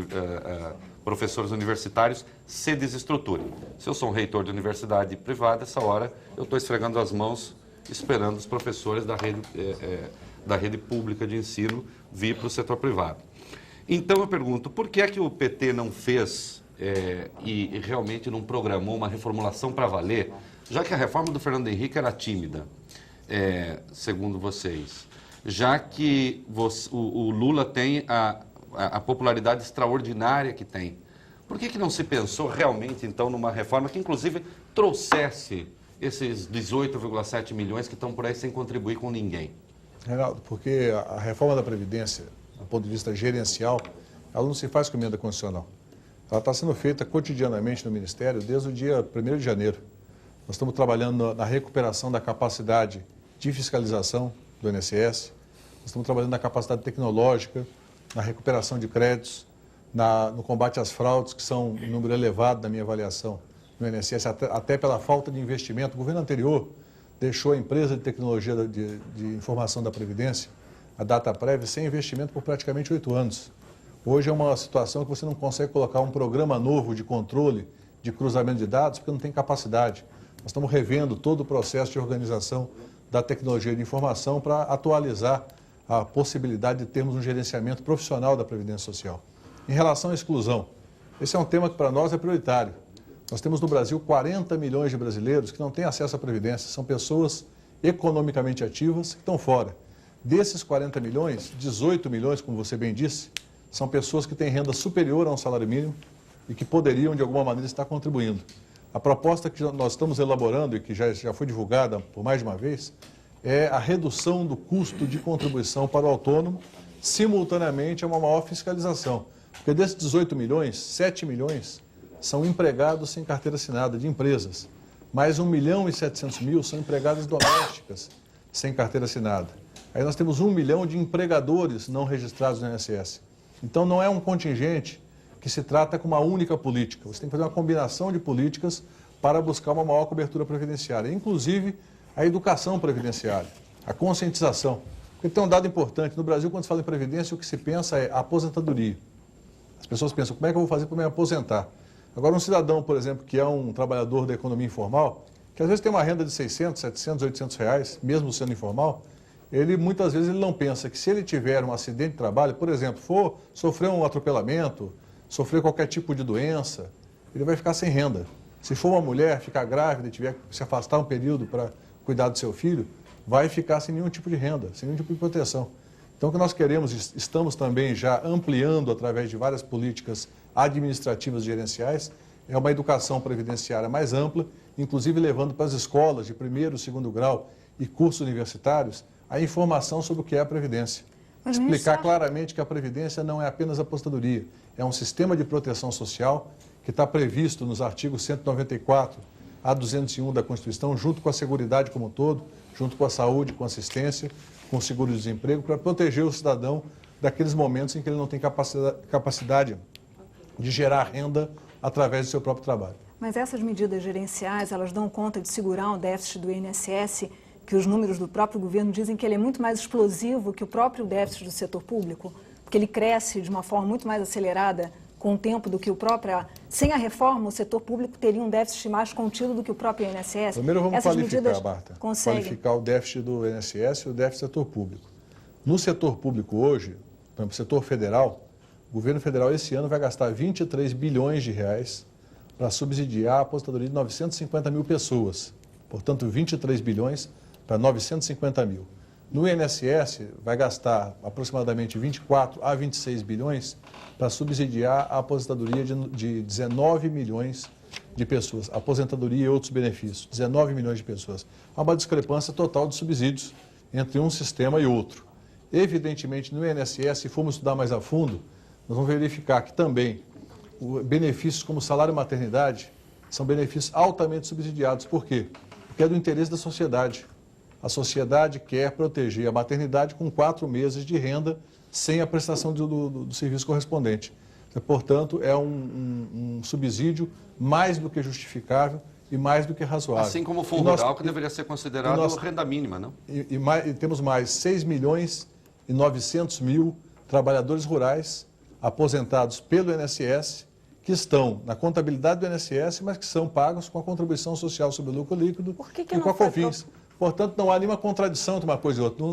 professores universitários, se desestruturem. Se eu sou um reitor de universidade privada, essa hora eu estou esfregando as mãos esperando os professores da rede pública de ensino vir para o setor privado. Então eu pergunto, por que é que o PT não fez e realmente não programou uma reformulação para valer, já que a reforma do Fernando Henrique era tímida, segundo vocês, já que o Lula tem a popularidade extraordinária que tem, por que não se pensou realmente, então, numa reforma que, inclusive, trouxesse esses 18,7 milhões que estão por aí sem contribuir com ninguém? Reinaldo, porque a reforma da Previdência, do ponto de vista gerencial, ela não se faz com emenda constitucional. Ela está sendo feita cotidianamente no Ministério desde o dia 1º de janeiro. Nós estamos trabalhando na recuperação da capacidade de fiscalização do INSS, nós estamos trabalhando na capacidade tecnológica, na recuperação de créditos, no combate às fraudes, que são um número elevado na minha avaliação no INSS, até pela falta de investimento. O governo anterior deixou a empresa de tecnologia de informação da Previdência, a Dataprev, sem investimento por praticamente 8 anos. Hoje é uma situação que você não consegue colocar um programa novo de controle, de cruzamento de dados, porque não tem capacidade. Nós estamos revendo todo o processo de organização da tecnologia de informação para atualizar a possibilidade de termos um gerenciamento profissional da Previdência Social. Em relação à exclusão, esse é um tema que para nós é prioritário. Nós temos no Brasil 40 milhões de brasileiros que não têm acesso à Previdência, são pessoas economicamente ativas que estão fora. Desses 40 milhões, 18 milhões, como você bem disse, são pessoas que têm renda superior a um salário mínimo e que poderiam, de alguma maneira, estar contribuindo. A proposta que nós estamos elaborando e que já foi divulgada por mais de uma vez é a redução do custo de contribuição para o autônomo, simultaneamente a uma maior fiscalização. Porque desses 18 milhões, 7 milhões são empregados sem carteira assinada de empresas, mais 1.700.000 são empregadas domésticas sem carteira assinada. Aí nós temos 1 milhão de empregadores não registrados no INSS. Então não é um contingente que se trata com uma única política. Você tem que fazer uma combinação de políticas para buscar uma maior cobertura previdenciária, inclusive a educação previdenciária, a conscientização. Porque tem um dado importante, no Brasil, quando se fala em previdência, o que se pensa é a aposentadoria. As pessoas pensam, como é que eu vou fazer para me aposentar? Agora, um cidadão, por exemplo, que é um trabalhador da economia informal, que às vezes tem uma renda de 600, 700, 800 reais, mesmo sendo informal, ele muitas vezes ele não pensa que se ele tiver um acidente de trabalho, por exemplo, for sofrer um atropelamento, sofrer qualquer tipo de doença, ele vai ficar sem renda. Se for uma mulher, ficar grávida e tiver que se afastar um período para cuidar do seu filho, vai ficar sem nenhum tipo de renda, sem nenhum tipo de proteção. Então, o que nós queremos, estamos também já ampliando através de várias políticas administrativas gerenciais, é uma educação previdenciária mais ampla, inclusive levando para as escolas de primeiro e segundo grau e cursos universitários a informação sobre o que é a Previdência. Explicar claramente que a Previdência não é apenas a aposentadoria, é um sistema de proteção social que está previsto nos artigos 194 a 201 da Constituição, junto com a Seguridade como um todo, junto com a saúde, com a assistência, com o seguro-desemprego, para proteger o cidadão daqueles momentos em que ele não tem capacidade de gerar renda através do seu próprio trabalho. Mas essas medidas gerenciais, elas dão conta de segurar o déficit do INSS, que os números do próprio governo dizem que ele é muito mais explosivo que o próprio déficit do setor público, porque ele cresce de uma forma muito mais acelerada com o tempo do que o próprio... Sem a reforma, o setor público teria um déficit mais contido do que o próprio INSS. Primeiro vamos Essas qualificar, Marta, qualificar o déficit do INSS e o déficit do setor público. No setor público hoje, por exemplo, setor federal, o governo federal esse ano vai gastar 23 bilhões de reais para subsidiar a aposentadoria de 950 mil pessoas. Portanto, 23 bilhões para 950 mil. No INSS, vai gastar aproximadamente 24 a 26 bilhões para subsidiar a aposentadoria de 19 milhões de pessoas. Aposentadoria e outros benefícios, 19 milhões de pessoas. Há uma discrepância total de subsídios entre um sistema e outro. Evidentemente, no INSS, se formos estudar mais a fundo, nós vamos verificar que também benefícios como salário e maternidade são benefícios altamente subsidiados. Por quê? Porque é do interesse da sociedade. A sociedade quer proteger a maternidade com 4 meses de renda sem a prestação do serviço correspondente. Portanto, é um subsídio mais do que justificável e mais do que razoável. Assim como o fundo rural, que deveria ser considerado renda mínima, não? E temos mais 6 milhões e 900 mil trabalhadores rurais aposentados pelo INSS, que estão na contabilidade do INSS, mas que são pagos com a contribuição social sobre o lucro líquido e com a COFINS. Portanto, não há nenhuma contradição entre uma coisa e outra.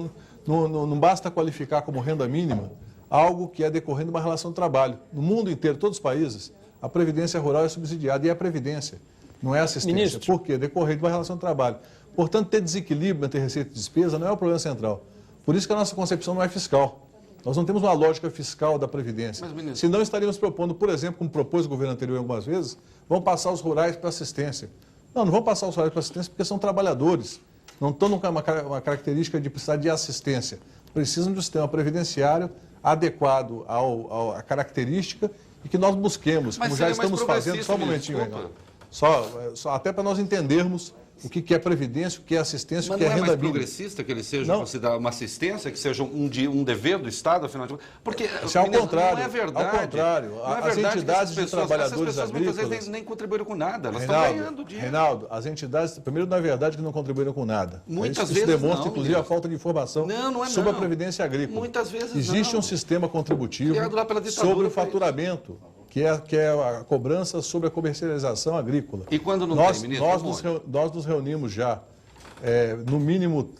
Não basta qualificar como renda mínima algo que é decorrente de uma relação de trabalho. No mundo inteiro, todos os países, a previdência rural é subsidiada e é a previdência, não é assistência. Ministro. Por quê? Decorrente de uma relação de trabalho. Portanto, ter desequilíbrio entre receita e despesa não é o problema central. Por isso que a nossa concepção não é fiscal. Nós não temos uma lógica fiscal da Previdência. Mas, senão estaríamos propondo, por exemplo, como propôs o governo anterior algumas vezes, vamos passar os rurais para assistência. Não vamos passar os rurais para assistência porque são trabalhadores. Não estão numa característica de precisar de assistência. Precisam de um sistema previdenciário adequado à característica e que nós busquemos, como já estamos fazendo. Só um momentinho, Reinaldo. Só até para nós entendermos o que é previdência, o que é assistência, o que é renda mínima. Mas não é mais progressista que ele seja considerado uma assistência, que seja um dever do Estado, afinal de contas? Porque, ao contrário, não é verdade. Ao contrário, não é as verdade entidades de trabalhadores essas pessoas agrícolas... muitas vezes nem contribuíram com nada, elas estão ganhando dinheiro. Reinaldo, as entidades, primeiro, não é verdade que não contribuíram com nada. Muitas isso vezes demonstra, não, inclusive, a falta de informação sobre a Previdência Agrícola. Muitas vezes Existe não. um sistema contritivo Criado lá pela ditadura sobre o faturamento, que é a cobrança sobre a comercialização agrícola. E quando não tem, ministro? Nós nos reunimos já, no mínimo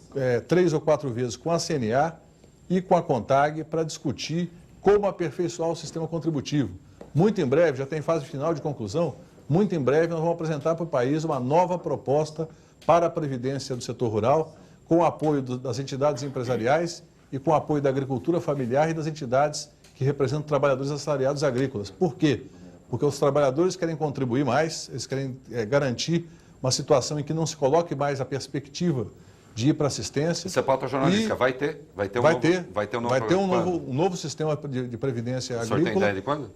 3 ou 4 vezes com a CNA e com a CONTAG para discutir como aperfeiçoar o sistema contributivo. Muito em breve, já tem fase final de conclusão, muito em breve nós vamos apresentar para o país uma nova proposta para a previdência do setor rural, com o apoio das entidades empresariais e com o apoio da agricultura familiar e das entidades que representam trabalhadores assalariados agrícolas. Por quê? porque os trabalhadores querem contribuir mais, eles querem garantir uma situação em que não se coloque mais a perspectiva de ir para assistência. Isso é pauta jornalística. Vai ter um novo sistema de previdência agrícola. O senhor tem ideia de quando?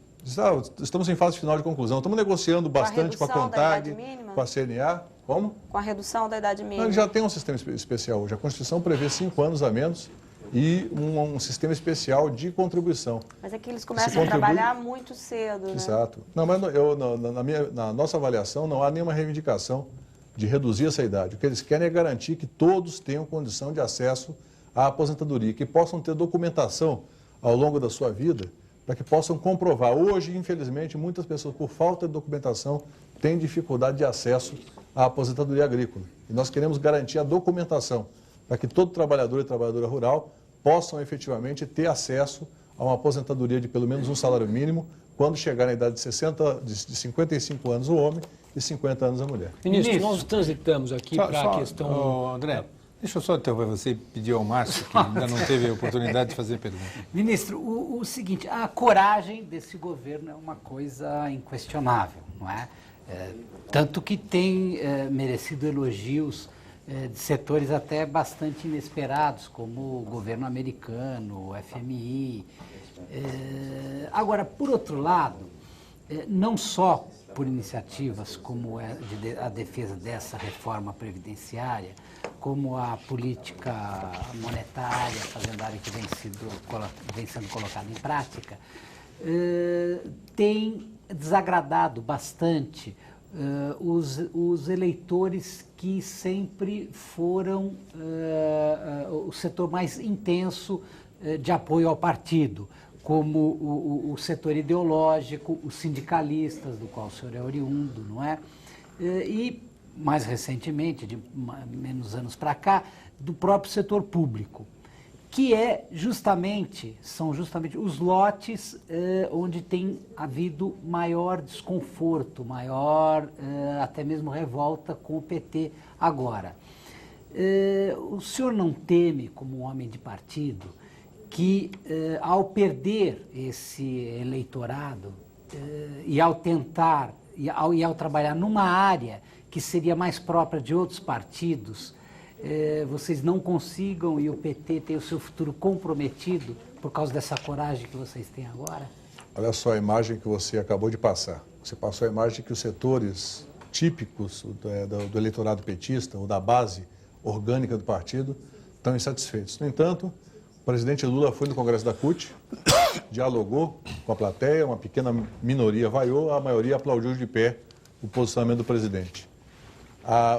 Estamos em fase final de conclusão. Estamos negociando bastante com a CONTAG, com a CNA. Como? Com a redução da idade mínima. Já tem um sistema especial hoje. A Constituição prevê 5 anos a menos e um sistema especial de contribuição. Mas é que eles começam a trabalhar muito cedo, né? Exato. Não, mas na nossa avaliação não há nenhuma reivindicação de reduzir essa idade. O que eles querem é garantir que todos tenham condição de acesso à aposentadoria, que possam ter documentação ao longo da sua vida, para que possam comprovar. Hoje, infelizmente, muitas pessoas, por falta de documentação, têm dificuldade de acesso à aposentadoria agrícola. E nós queremos garantir a documentação, para que todo trabalhador e trabalhadora rural possam efetivamente ter acesso a uma aposentadoria de pelo menos um salário mínimo, quando chegar na idade de 55 anos o homem e 50 anos a mulher. Ministro, nós transitamos aqui para a questão... André, deixa eu só interromper você e pedir ao Márcio, que ainda não teve a oportunidade de fazer pergunta. Ministro, o seguinte, a coragem desse governo é uma coisa inquestionável, não é? Tanto que tem merecido elogios de setores até bastante inesperados, como o governo americano, o FMI. Agora, por outro lado, não só por iniciativas como a defesa dessa reforma previdenciária, como a política monetária, fazendária que vem sendo colocada em prática, tem desagradado bastante os eleitores que sempre foram o setor mais intenso de apoio ao partido, como o setor ideológico, os sindicalistas, do qual o senhor é oriundo, não é? E, mais recentemente, de menos anos para cá, do próprio setor público, que são justamente os lotes onde tem havido maior desconforto, maior até mesmo revolta com o PT agora. O senhor não teme, como um homem de partido, que ao perder esse eleitorado e ao tentar e ao trabalhar numa área que seria mais própria de outros partidos, vocês não consigam e o PT tem o seu futuro comprometido por causa dessa coragem que vocês têm agora? Olha só a imagem que você acabou de passar. Você passou a imagem de que os setores típicos do eleitorado petista ou da base orgânica do partido estão insatisfeitos. No entanto, o presidente Lula foi no Congresso da CUT, dialogou com a plateia, uma pequena minoria vaiou, a maioria aplaudiu de pé o posicionamento do presidente.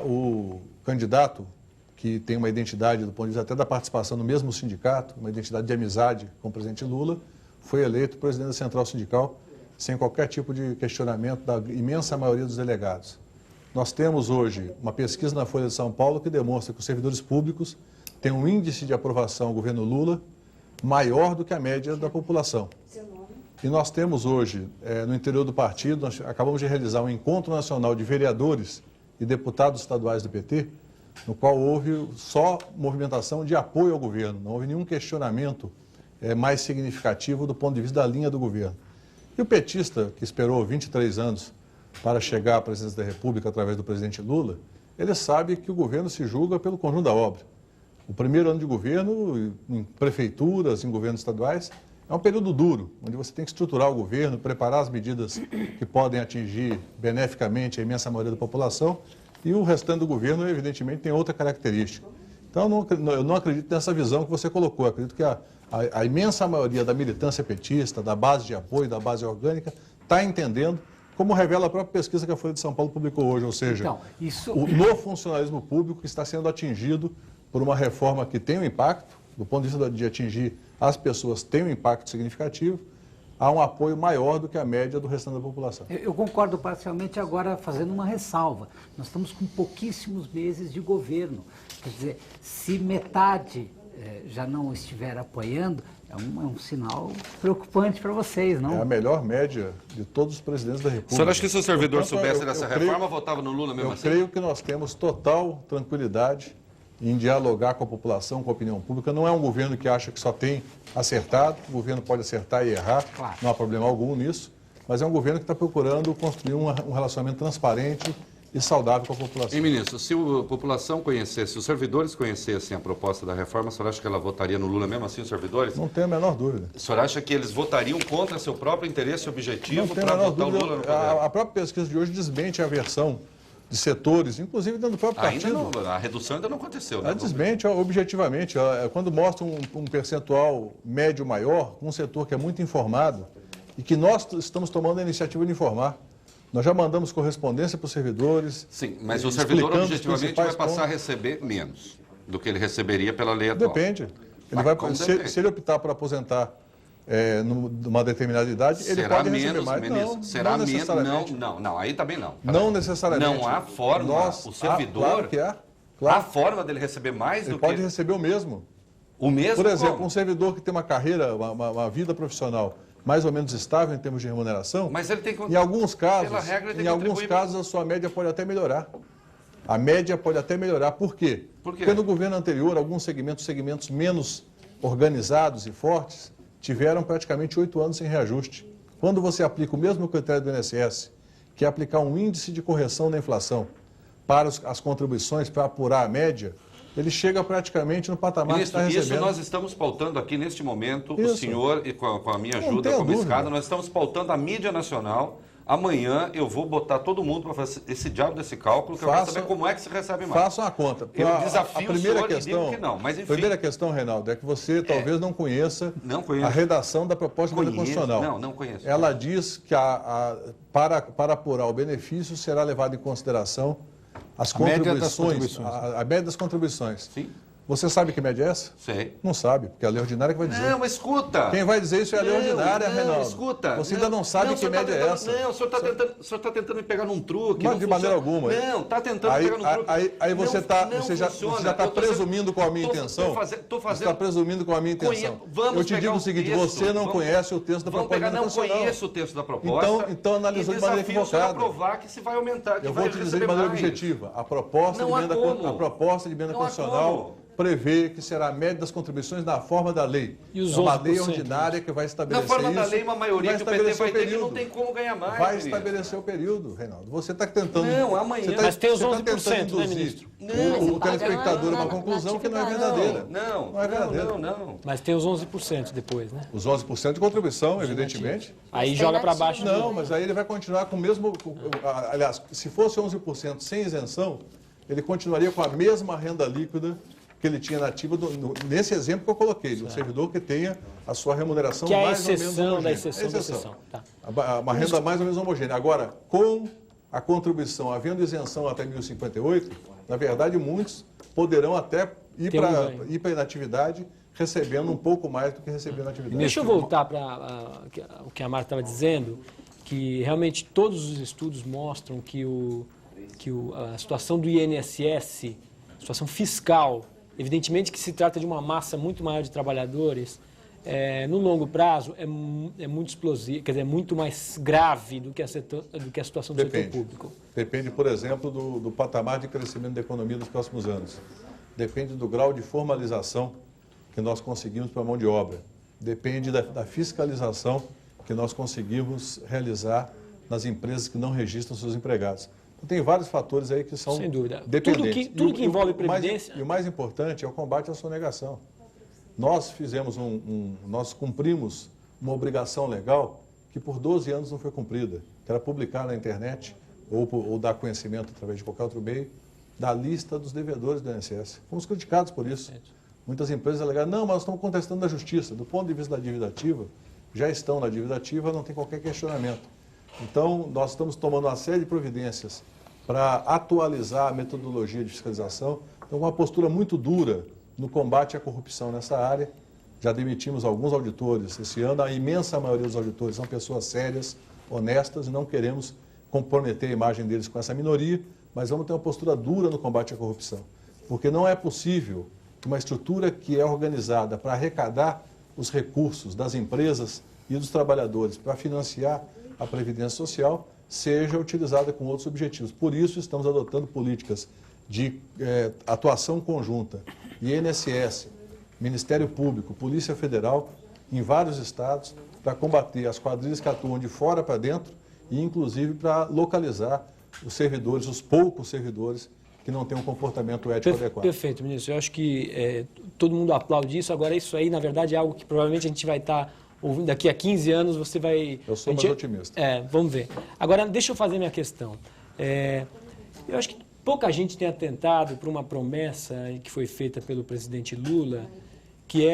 O candidato, que tem uma identidade do ponto de vista até da participação no mesmo sindicato, uma identidade de amizade com o presidente Lula, foi eleito presidente da Central Sindical sem qualquer tipo de questionamento da imensa maioria dos delegados. Nós temos hoje uma pesquisa na Folha de São Paulo que demonstra que os servidores públicos têm um índice de aprovação ao governo Lula maior do que a média da população. E nós temos hoje, no interior do partido, nós acabamos de realizar um encontro nacional de vereadores e deputados estaduais do PT, no qual houve só movimentação de apoio ao governo, não houve nenhum questionamento mais significativo do ponto de vista da linha do governo. E o petista, que esperou 23 anos para chegar à presidência da República através do presidente Lula, ele sabe que o governo se julga pelo conjunto da obra. O primeiro ano de governo, em prefeituras, em governos estaduais, é um período duro, onde você tem que estruturar o governo, preparar as medidas que podem atingir beneficamente a imensa maioria da população, e o restante do governo, evidentemente, tem outra característica. Então, eu não acredito nessa visão que você colocou. Eu acredito que a imensa maioria da militância petista, da base de apoio, da base orgânica, está entendendo, como revela a própria pesquisa que a Folha de São Paulo publicou hoje, ou seja, no funcionalismo público que está sendo atingido por uma reforma que tem um impacto, do ponto de vista de atingir as pessoas, tem um impacto significativo, há um apoio maior do que a média do restante da população. Eu concordo parcialmente, agora fazendo uma ressalva. Nós estamos com pouquíssimos meses de governo. Quer dizer, se metade já não estiver apoiando, é um sinal preocupante para vocês, não? É a melhor média de todos os presidentes da República. O senhor acha que se o servidor soubesse dessa reforma, votava no Lula mesmo assim? Eu creio que nós temos total tranquilidade em dialogar com a população, com a opinião pública. Não é um governo que acha que só tem acertado, o governo pode acertar e errar, claro. Não há problema algum nisso. mas é um governo que está procurando construir um relacionamento transparente e saudável com a população. E, ministro, se a população conhecesse, se os servidores conhecessem a proposta da reforma, o senhor acha que ela votaria no Lula mesmo assim, os servidores? Não tenho a menor dúvida. O senhor acha que eles votariam contra seu próprio interesse objetivo Não tenho a para menor votar o Lula no dúvida. poder? A própria pesquisa de hoje desmente a versão de setores, inclusive dentro do próprio Ainda partido. não, a redução ainda não aconteceu, né? Ela desmente, objetivamente, quando mostra um percentual médio maior, um setor que é muito informado e que nós estamos tomando a iniciativa de informar. Nós já mandamos correspondência para os servidores. Sim, mas o servidor explicando os objetivamente vai principais passar a pontos. receber menos do que ele receberia pela lei atual. Depende. Mas Se ele optar por aposentar numa determinada idade, ele será pode receber menos, mais. ministro, Não, será não menos. necessariamente. Não, aí também não. Não necessariamente. Não há forma, o servidor, claro que há. há Claro. forma dele receber mais Ele do pode que receber o mesmo. o mesmo. Por exemplo, como? um servidor que tem uma carreira, uma vida profissional mais ou menos estável em termos de remuneração, Mas ele tem que, em alguns casos, pela regra, ele tem em que alguns contribuir. casos a sua média pode até melhorar. A média pode até melhorar. Por quê? Por quê? Porque no governo anterior, alguns segmentos menos organizados e fortes, tiveram praticamente 8 anos sem reajuste. Quando você aplica o mesmo critério do INSS, que é aplicar um índice de correção da inflação para as contribuições, para apurar a média, ele chega praticamente no patamar Ministro, que está isso recebendo. nós estamos pautando aqui neste momento, o Isso. senhor e com a minha Não ajuda tenha como dúvida. escada, nós estamos pautando a mídia nacional. Amanhã eu vou botar todo mundo para fazer esse diabo desse cálculo, que eu quero saber como é que se recebe mais. Façam a conta. Eu desafio a primeira o senhor e questão, digo que não, mas enfim. A primeira questão, Reinaldo, é que você talvez não conheça Não conheço. a redação da proposta de emenda constitucional. Não conheço. Ela diz que para apurar o benefício será levado em consideração as média das contribuições, contribuições. a média das contribuições. Sim, Você sabe que média é essa? sei. Não sabe, porque é a lei ordinária que vai dizer. Não, mas escuta. Quem vai dizer isso é a lei ordinária, Reinaldo. Escuta. Você ainda não sabe o que senhor tá média é tentando- essa. Não, o senhor está tentando me pegar num truque. Mas não de maneira alguma. Não, está tentando Aí, pegar num truque. aí você já funciona. está Eu tô presumindo com a minha tô- intenção. Tô Você fazendo... está presumindo com a minha intenção. Vamos Eu te pegar digo um o seguinte, texto, você não conhece o texto da Vamos proposta pegar, não constitucional. conheço o texto da proposta. Então analisou e de maneira desafio o senhor a equivocada. provar que se vai aumentar, que Eu vai vou te dizer de receber maneira mais. objetiva. A proposta Não de há emenda, como. a proposta de emenda Não há constitucional como. prevê que será a média das contribuições na forma da lei. E os é uma lei 11%, ordinária que vai Na estabelecer forma da isso, lei, uma maioria vai que o PT vai estabelecer ter o que não período. tem como ganhar mais. Vai ministro. estabelecer o período, Reinaldo. Você está tentando... Não, amanhã. Você tá, Mas tem os você tá 11%, tentando né, induzir ministro? o telespectador a uma conclusão que não é verdadeira. Não é verdadeira. não. Mas tem os 11% depois, né? Os 11% de contribuição, evidentemente. Aí tem joga para nativa. baixo. Não, mas aí ele vai continuar com o mesmo... Aliás, se fosse 11% sem isenção, ele continuaria com a mesma renda líquida que ele tinha na ativa, nesse exemplo que eu coloquei, do servidor que tenha a sua remuneração Que é a mais ou menos exceção da homogênea. exceção da exceção. Tá. Uma renda mais ou menos homogênea. Agora, com a contribuição, havendo isenção até 1058, na verdade, muitos poderão até ir Tem um ganho. para a inatividade recebendo um pouco mais do que receber na atividade. Deixa eu voltar para o que a Marta estava dizendo, que realmente todos os estudos mostram que a situação do INSS, a situação fiscal, evidentemente que se trata de uma massa muito maior de trabalhadores, no longo prazo é muito explosivo, quer dizer, é muito mais grave do que a situação do setor público. Depende, por exemplo, do patamar de crescimento da economia dos próximos anos. Depende do grau de formalização que nós conseguimos para a mão de obra. Depende da fiscalização que nós conseguimos realizar nas empresas que não registram seus empregados. Então, tem vários fatores aí que são Sem dúvida. dependentes. Tudo que envolve previdência... E o mais importante é o combate à sonegação. Nós nós cumprimos uma obrigação legal que por 12 anos não foi cumprida, que era publicar na internet ou dar conhecimento através de qualquer outro meio da lista dos devedores do INSS. Fomos criticados por isso. Muitas empresas alegaram, não, mas nós estamos contestando na justiça. Do ponto de vista da dívida ativa, já estão na dívida ativa, não tem qualquer questionamento. Então, nós estamos tomando uma série de providências para atualizar a metodologia de fiscalização. Então, uma postura muito dura no combate à corrupção nessa área. Já demitimos alguns auditores esse ano. A imensa maioria dos auditores são pessoas sérias, honestas, e não queremos comprometer a imagem deles com essa minoria, mas vamos ter uma postura dura no combate à corrupção. Porque não é possível que uma estrutura que é organizada para arrecadar os recursos das empresas e dos trabalhadores para financiar a Previdência Social seja utilizada com outros objetivos. Por isso, estamos adotando políticas de atuação conjunta, INSS, Ministério Público, Polícia Federal, em vários estados para combater as quadrilhas que atuam de fora para dentro e, inclusive, para localizar os servidores, os poucos servidores que não têm um comportamento ético adequado. Perfeito, ministro. Eu acho que todo mundo aplaude isso. Agora, isso aí, na verdade, é algo que provavelmente a gente vai estar ouvindo daqui a 15 anos. Você vai... Eu sou mais otimista. Vamos ver. Agora, deixa eu fazer minha questão. Eu acho que pouca gente tem atentado para uma promessa que foi feita pelo presidente Lula, que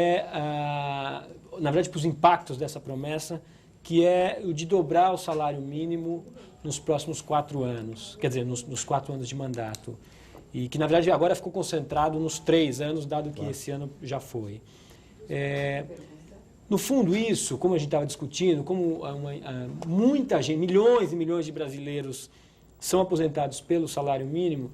na verdade, para os impactos dessa promessa, que é o de dobrar o salário mínimo nos próximos 4 anos, quer dizer, nos 4 anos de mandato. E que, na verdade, agora ficou concentrado nos 3 anos, dado que esse ano já foi. No fundo, isso, como a gente estava discutindo, como muita gente, milhões e milhões de brasileiros são aposentados pelo salário mínimo,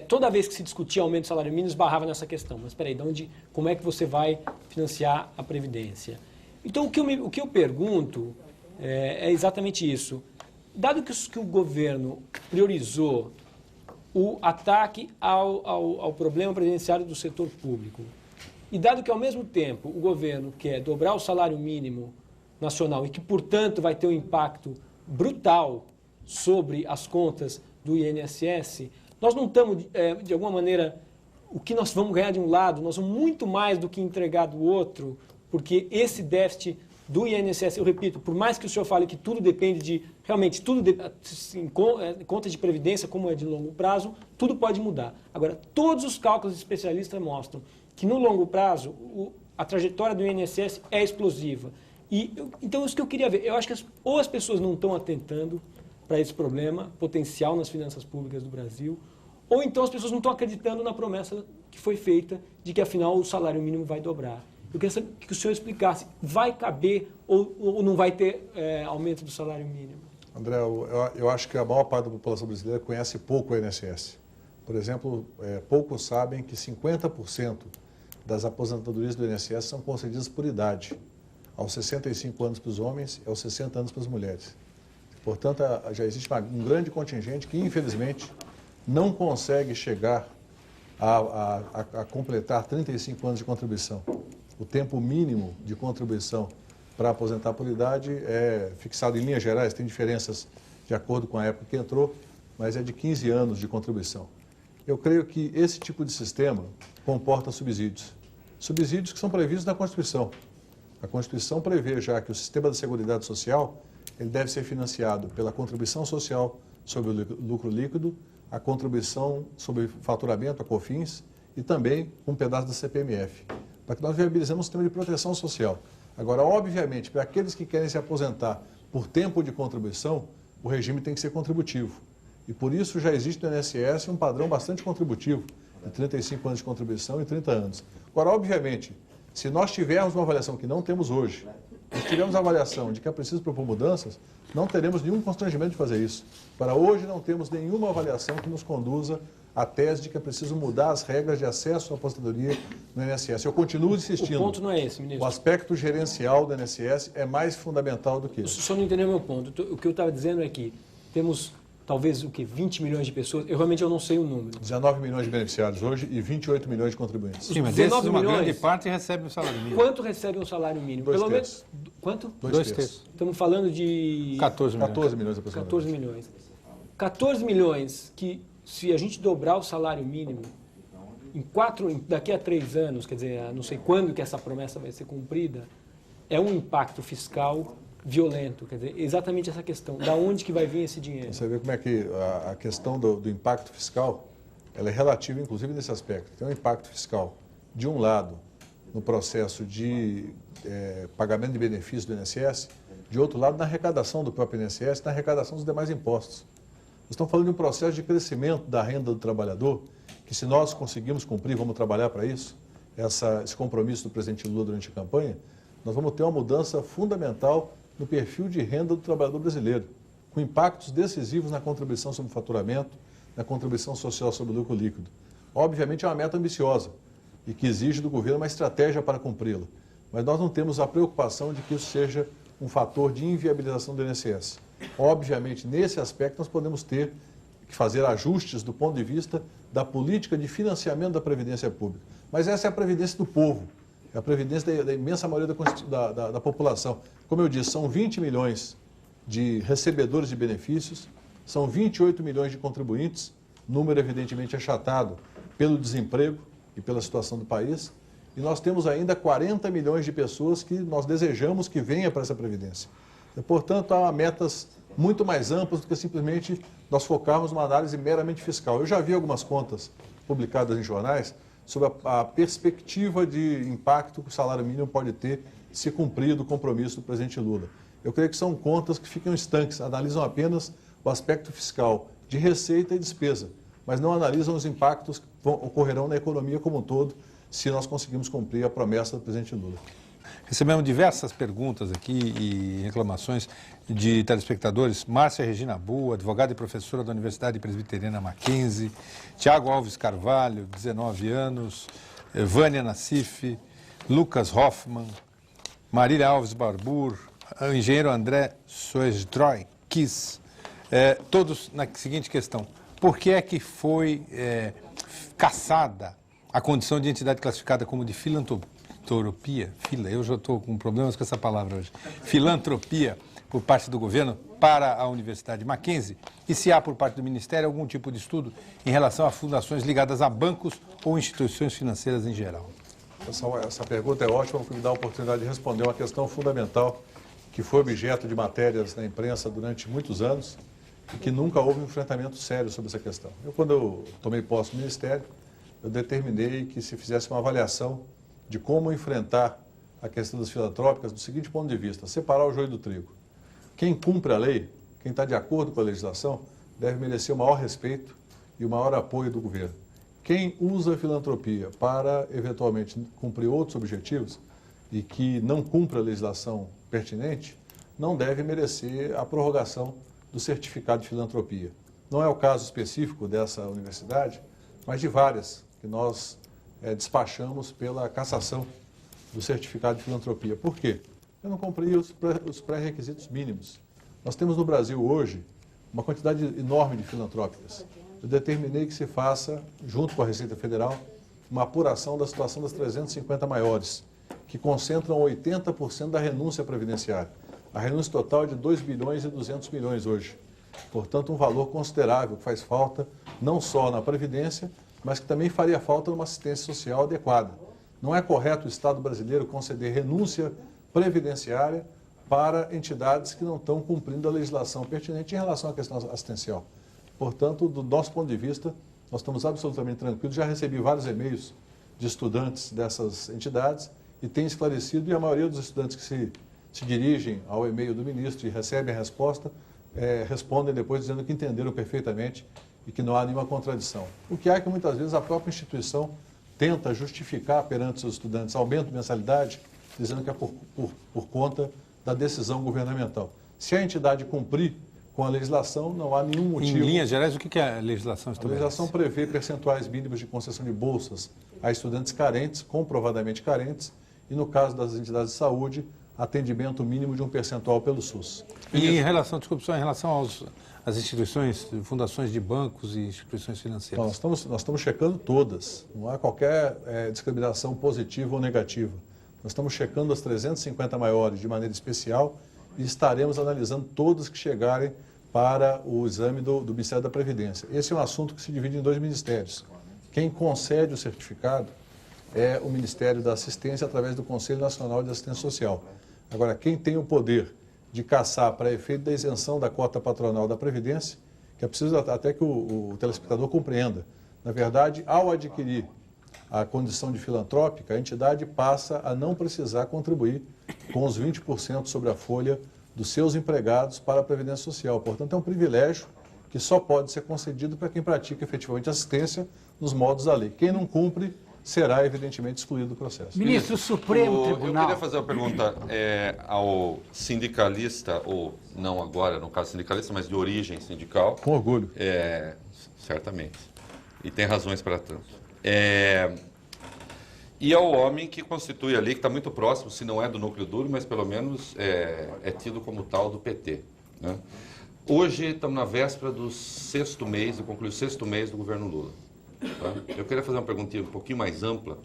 toda vez que se discutia aumento do salário mínimo, esbarrava nessa questão. Mas, espera aí, como é que você vai financiar a Previdência? Então, o que eu pergunto é exatamente isso. Dado que o governo priorizou o ataque ao problema previdenciário do setor público, e dado que, ao mesmo tempo, o governo quer dobrar o salário mínimo nacional e que, portanto, vai ter um impacto brutal sobre as contas do INSS, nós não estamos, de alguma maneira, o que nós vamos ganhar de um lado, nós vamos muito mais do que entregar do outro, porque esse déficit do INSS, eu repito, por mais que o senhor fale que tudo depende realmente, conta de previdência, como é de longo prazo, tudo pode mudar. Agora, todos os cálculos especialistas mostram que no longo prazo, a trajetória do INSS é explosiva. Então, isso que eu queria ver, eu acho que ou as pessoas não estão atentando para esse problema potencial nas finanças públicas do Brasil, ou então as pessoas não estão acreditando na promessa que foi feita de que, afinal, o salário mínimo vai dobrar. Eu queria saber que o senhor explicasse, vai caber ou não vai ter aumento do salário mínimo? André, eu acho que a maior parte da população brasileira conhece pouco o INSS. Por exemplo, poucos sabem que 50% das aposentadorias do INSS são concedidas por idade, aos 65 anos para os homens e aos 60 anos para as mulheres. Portanto, já existe um grande contingente que, infelizmente, não consegue chegar a completar 35 anos de contribuição. O tempo mínimo de contribuição para aposentar por idade é fixado em linhas gerais, tem diferenças de acordo com a época que entrou, mas é de 15 anos de contribuição. Eu creio que esse tipo de sistema comporta subsídios. Subsídios que são previstos na Constituição. A Constituição prevê já que o sistema da Seguridade Social ele deve ser financiado pela contribuição social sobre o lucro líquido, a contribuição sobre faturamento, a COFINS, e também um pedaço da CPMF, para que nós viabilizemos um sistema de proteção social. Agora, obviamente, para aqueles que querem se aposentar por tempo de contribuição, o regime tem que ser contributivo. E por isso já existe no INSS um padrão bastante contributivo, de 35 anos de contribuição e 30 anos. Agora, obviamente, se nós tivermos uma avaliação que não temos hoje, se tivermos a avaliação de que é preciso propor mudanças, não teremos nenhum constrangimento de fazer isso. Para hoje, não temos nenhuma avaliação que nos conduza à tese de que é preciso mudar as regras de acesso à aposentadoria no INSS. Eu continuo insistindo. O ponto não é esse, ministro. O aspecto gerencial do INSS é mais fundamental do que isso. O senhor não entendeu o meu ponto. O que eu estava dizendo é que temos, talvez, 20 milhões de pessoas, eu não sei o número. 19 milhões de beneficiários hoje e 28 milhões de contribuintes. Sim, mas desses, uma grande parte recebe o salário mínimo. Quanto recebe um salário mínimo? Dois Pelo terços. menos. Quanto? Dois terços. Estamos falando de 14 milhões. 14 milhões aproximadamente. 14 milhões. 14 milhões que, se a gente dobrar o salário mínimo daqui a 3 anos, quer dizer, não sei quando que essa promessa vai ser cumprida, é um impacto fiscal violento. Quer dizer, exatamente essa questão. Da onde que vai vir esse dinheiro? Você vê como é que a questão do impacto fiscal, ela é relativa, inclusive, nesse aspecto. Tem um impacto fiscal, de um lado, no processo de pagamento de benefícios do INSS, de outro lado, na arrecadação do próprio INSS, na arrecadação dos demais impostos. Nós estamos falando de um processo de crescimento da renda do trabalhador, que se nós conseguirmos cumprir, vamos trabalhar para isso, esse compromisso do presidente Lula durante a campanha, nós vamos ter uma mudança fundamental no perfil de renda do trabalhador brasileiro, com impactos decisivos na contribuição sobre o faturamento, na contribuição social sobre o lucro líquido. Obviamente é uma meta ambiciosa e que exige do governo uma estratégia para cumpri-la, mas nós não temos a preocupação de que isso seja um fator de inviabilização do INSS. Obviamente, nesse aspecto, nós podemos ter que fazer ajustes do ponto de vista da política de financiamento da Previdência Pública. Mas essa é a Previdência do povo. É a previdência da imensa maioria da população. Como eu disse, são 20 milhões de recebedores de benefícios, são 28 milhões de contribuintes, número evidentemente achatado pelo desemprego e pela situação do país, e nós temos ainda 40 milhões de pessoas que nós desejamos que venha para essa previdência. E, portanto, há metas muito mais amplas do que simplesmente nós focarmos numa análise meramente fiscal. Eu já vi algumas contas publicadas em jornais sobre a perspectiva de impacto que o salário mínimo pode ter se cumprir o compromisso do presidente Lula. Eu creio que são contas que ficam estanques, analisam apenas o aspecto fiscal de receita e despesa, mas não analisam os impactos que ocorrerão na economia como um todo se nós conseguirmos cumprir a promessa do presidente Lula. Recebemos diversas perguntas aqui e reclamações de telespectadores. Márcia Regina Bu, advogada e professora da Universidade Presbiteriana Mackenzie. Tiago Alves Carvalho, 19 anos. Vânia Nassif. Lucas Hoffman. Marília Alves Barbur. O engenheiro André Soesdroy Kiss. Todos na seguinte questão. Por que é que foi cassada a condição de entidade classificada como de filantropia, eu já estou com problemas com essa palavra hoje, filantropia por parte do governo para a Universidade Mackenzie, e se há por parte do Ministério algum tipo de estudo em relação a fundações ligadas a bancos ou instituições financeiras em geral? Essa pergunta é ótima, porque me dá a oportunidade de responder uma questão fundamental que foi objeto de matérias na imprensa durante muitos anos e que nunca houve um enfrentamento sério sobre essa questão. Quando eu tomei posse do Ministério, eu determinei que se fizesse uma avaliação de como enfrentar a questão das filantrópicas do seguinte ponto de vista: separar o joio do trigo. Quem cumpre a lei, quem está de acordo com a legislação, deve merecer o maior respeito e o maior apoio do governo. Quem usa a filantropia para, eventualmente, cumprir outros objetivos e que não cumpre a legislação pertinente, não deve merecer a prorrogação do certificado de filantropia. Não é o caso específico dessa universidade, mas de várias que nós despachamos pela cassação do certificado de filantropia. Por quê? Eu não cumpri os pré-requisitos mínimos. Nós temos no Brasil hoje uma quantidade enorme de filantrópicas. Eu determinei que se faça, junto com a Receita Federal, uma apuração da situação das 350 maiores, que concentram 80% da renúncia previdenciária. A renúncia total é de 2 bilhões e 200 milhões hoje. Portanto, um valor considerável que faz falta não só na Previdência, mas que também faria falta numa assistência social adequada. Não é correto o Estado brasileiro conceder renúncia previdenciária para entidades que não estão cumprindo a legislação pertinente em relação à questão assistencial. Portanto, do nosso ponto de vista, nós estamos absolutamente tranquilos. Já recebi vários e-mails de estudantes dessas entidades e tenho esclarecido, e a maioria dos estudantes que se dirigem ao e-mail do ministro e recebem a resposta, respondem depois dizendo que entenderam perfeitamente e que não há nenhuma contradição. O que há é que muitas vezes a própria instituição tenta justificar perante os estudantes aumento de mensalidade, dizendo que é por conta da decisão governamental. Se a entidade cumprir com a legislação, não há nenhum motivo... Em linhas gerais, o que a legislação estabelece? A legislação prevê percentuais mínimos de concessão de bolsas a estudantes carentes, comprovadamente carentes, e no caso das entidades de saúde, atendimento mínimo de um percentual pelo SUS. E em relação, desculpe, só em relação às instituições, fundações de bancos e instituições financeiras? Então, nós estamos checando todas, não há qualquer discriminação positiva ou negativa. Nós estamos checando as 350 maiores de maneira especial e estaremos analisando todas que chegarem para o exame do Ministério da Previdência. Esse é um assunto que se divide em dois ministérios. Quem concede o certificado é o Ministério da Assistência através do Conselho Nacional de Assistência Social. Agora, quem tem o poder de caçar para efeito da isenção da cota patronal da Previdência, que é preciso até que o telespectador compreenda. Na verdade, ao adquirir a condição de filantrópica, a entidade passa a não precisar contribuir com os 20% sobre a folha dos seus empregados para a Previdência Social. Portanto, é um privilégio que só pode ser concedido para quem pratica efetivamente assistência nos modos da lei. Quem não cumpre será, evidentemente, excluído do processo. Ministro, o Supremo Tribunal... Eu queria fazer uma pergunta ao sindicalista, ou não agora, no caso sindicalista, mas de origem sindical. Com orgulho. Certamente. E tem razões para tanto. E ao homem que constitui a lei, que está muito próximo, se não é do núcleo duro, mas pelo menos é tido como tal do PT. Né? Hoje estamos na véspera do sexto mês, eu concluí o sexto mês do governo Lula. Tá? Eu queria fazer uma perguntinha um pouquinho mais ampla,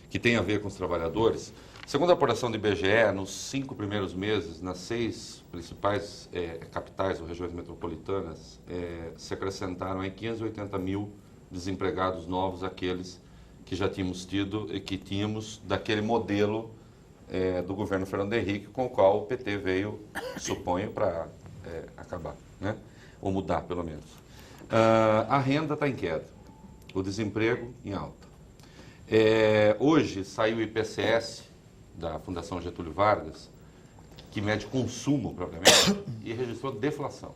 que tem a ver com os trabalhadores. Segundo a apuração do IBGE, nos 5 primeiros meses, nas 6 principais capitais ou regiões metropolitanas, se acrescentaram aí 580 mil desempregados novos, aqueles que já tínhamos tido e que tínhamos daquele modelo do governo Fernando Henrique, com o qual o PT veio, suponho, para acabar, né? Ou mudar, pelo menos. A renda está em queda, o desemprego em alta. Hoje saiu o IPCS da Fundação Getúlio Vargas, que mede consumo propriamente, e registrou deflação,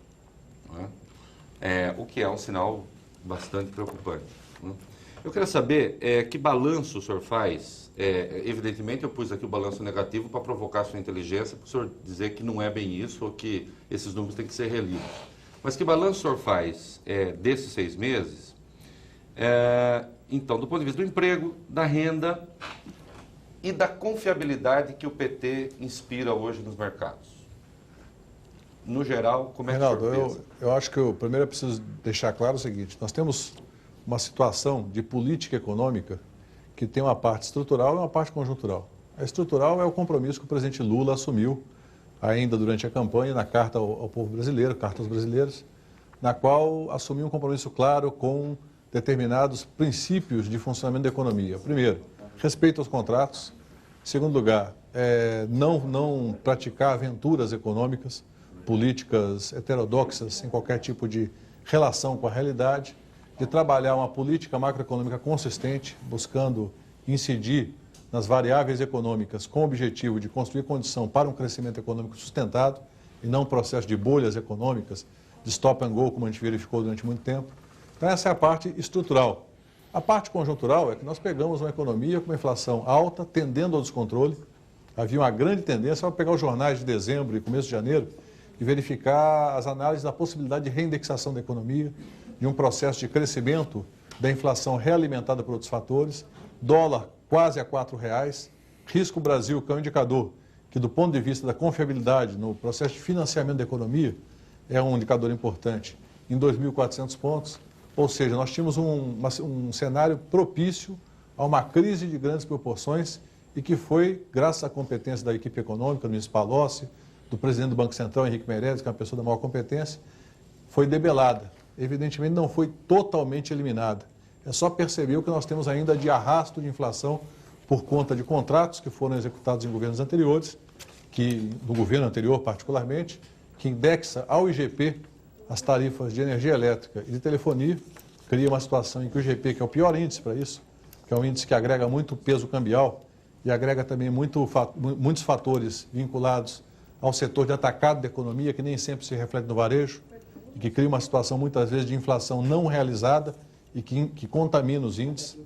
né? O que é um sinal bastante preocupante, né? Eu queria saber que balanço o senhor faz. Evidentemente, eu pus aqui o balanço negativo para provocar a sua inteligência, para o senhor dizer que não é bem isso, ou que esses números têm que ser relidos. Mas que balanço o senhor faz desses 6 meses, então, do ponto de vista do emprego, da renda e da confiabilidade que o PT inspira hoje nos mercados? No geral, como é que o senhor pensa? Eu acho que primeiro é preciso deixar claro o seguinte: nós temos uma situação de política econômica que tem uma parte estrutural e uma parte conjuntural. A estrutural é o compromisso que o presidente Lula assumiu ainda durante a campanha, na Carta ao Povo Brasileiro, Carta aos Brasileiros, na qual assumiu um compromisso claro com determinados princípios de funcionamento da economia. Primeiro, respeito aos contratos. Em segundo lugar, não praticar aventuras econômicas, políticas heterodoxas, sem qualquer tipo de relação com a realidade, de trabalhar uma política macroeconômica consistente, buscando incidir nas variáveis econômicas com o objetivo de construir condição para um crescimento econômico sustentado e não um processo de bolhas econômicas, de stop and go, como a gente verificou durante muito tempo. Então, essa é a parte estrutural. A parte conjuntural é que nós pegamos uma economia com uma inflação alta, tendendo ao descontrole. Havia uma grande tendência, ao pegar os jornais de dezembro e começo de janeiro, e verificar as análises da possibilidade de reindexação da economia, de um processo de crescimento da inflação realimentada por outros fatores, dólar quase a R$4, risco Brasil, que é um indicador que, do ponto de vista da confiabilidade no processo de financiamento da economia, é um indicador importante, em 2.400 pontos. Ou seja, nós tínhamos um cenário propício a uma crise de grandes proporções e que foi, graças à competência da equipe econômica, do ministro Palocci, do presidente do Banco Central, Henrique Meirelles, que é uma pessoa da maior competência, foi debelada. Evidentemente, não foi totalmente eliminada. É só perceber o que nós temos ainda de arrasto de inflação por conta de contratos que foram executados em governos anteriores, do governo anterior particularmente, que indexa ao IGP as tarifas de energia elétrica e de telefonia, cria uma situação em que o IGP, que é o pior índice para isso, que é um índice que agrega muito peso cambial e agrega também muitos fatores vinculados ao setor de atacado da economia, que nem sempre se reflete no varejo, e que cria uma situação muitas vezes de inflação não realizada e que contamina os índices,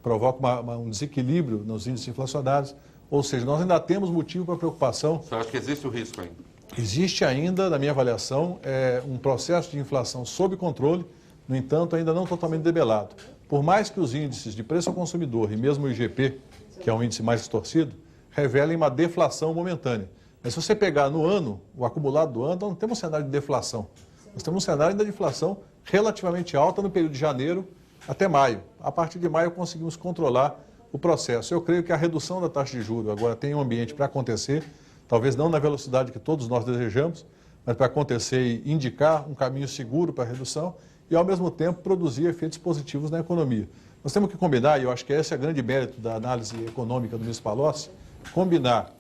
provoca um desequilíbrio nos índices inflacionários. Ou seja, nós ainda temos motivo para preocupação. Você acha que existe o risco ainda? Existe ainda, na minha avaliação, um processo de inflação sob controle, no entanto, ainda não totalmente debelado. Por mais que os índices de preço ao consumidor e mesmo o IGP, que é um índice mais distorcido, revelem uma deflação momentânea. Mas se você pegar no ano, o acumulado do ano, nós não temos um cenário de deflação. Nós temos um cenário ainda de inflação relativamente alta no período de janeiro até maio. A partir de maio conseguimos controlar o processo. Eu creio que a redução da taxa de juros agora tem um ambiente para acontecer, talvez não na velocidade que todos nós desejamos, mas para acontecer e indicar um caminho seguro para a redução e, ao mesmo tempo, produzir efeitos positivos na economia. Nós temos que combinar, e eu acho que esse é o grande mérito da análise econômica do ministro Palocci, combinar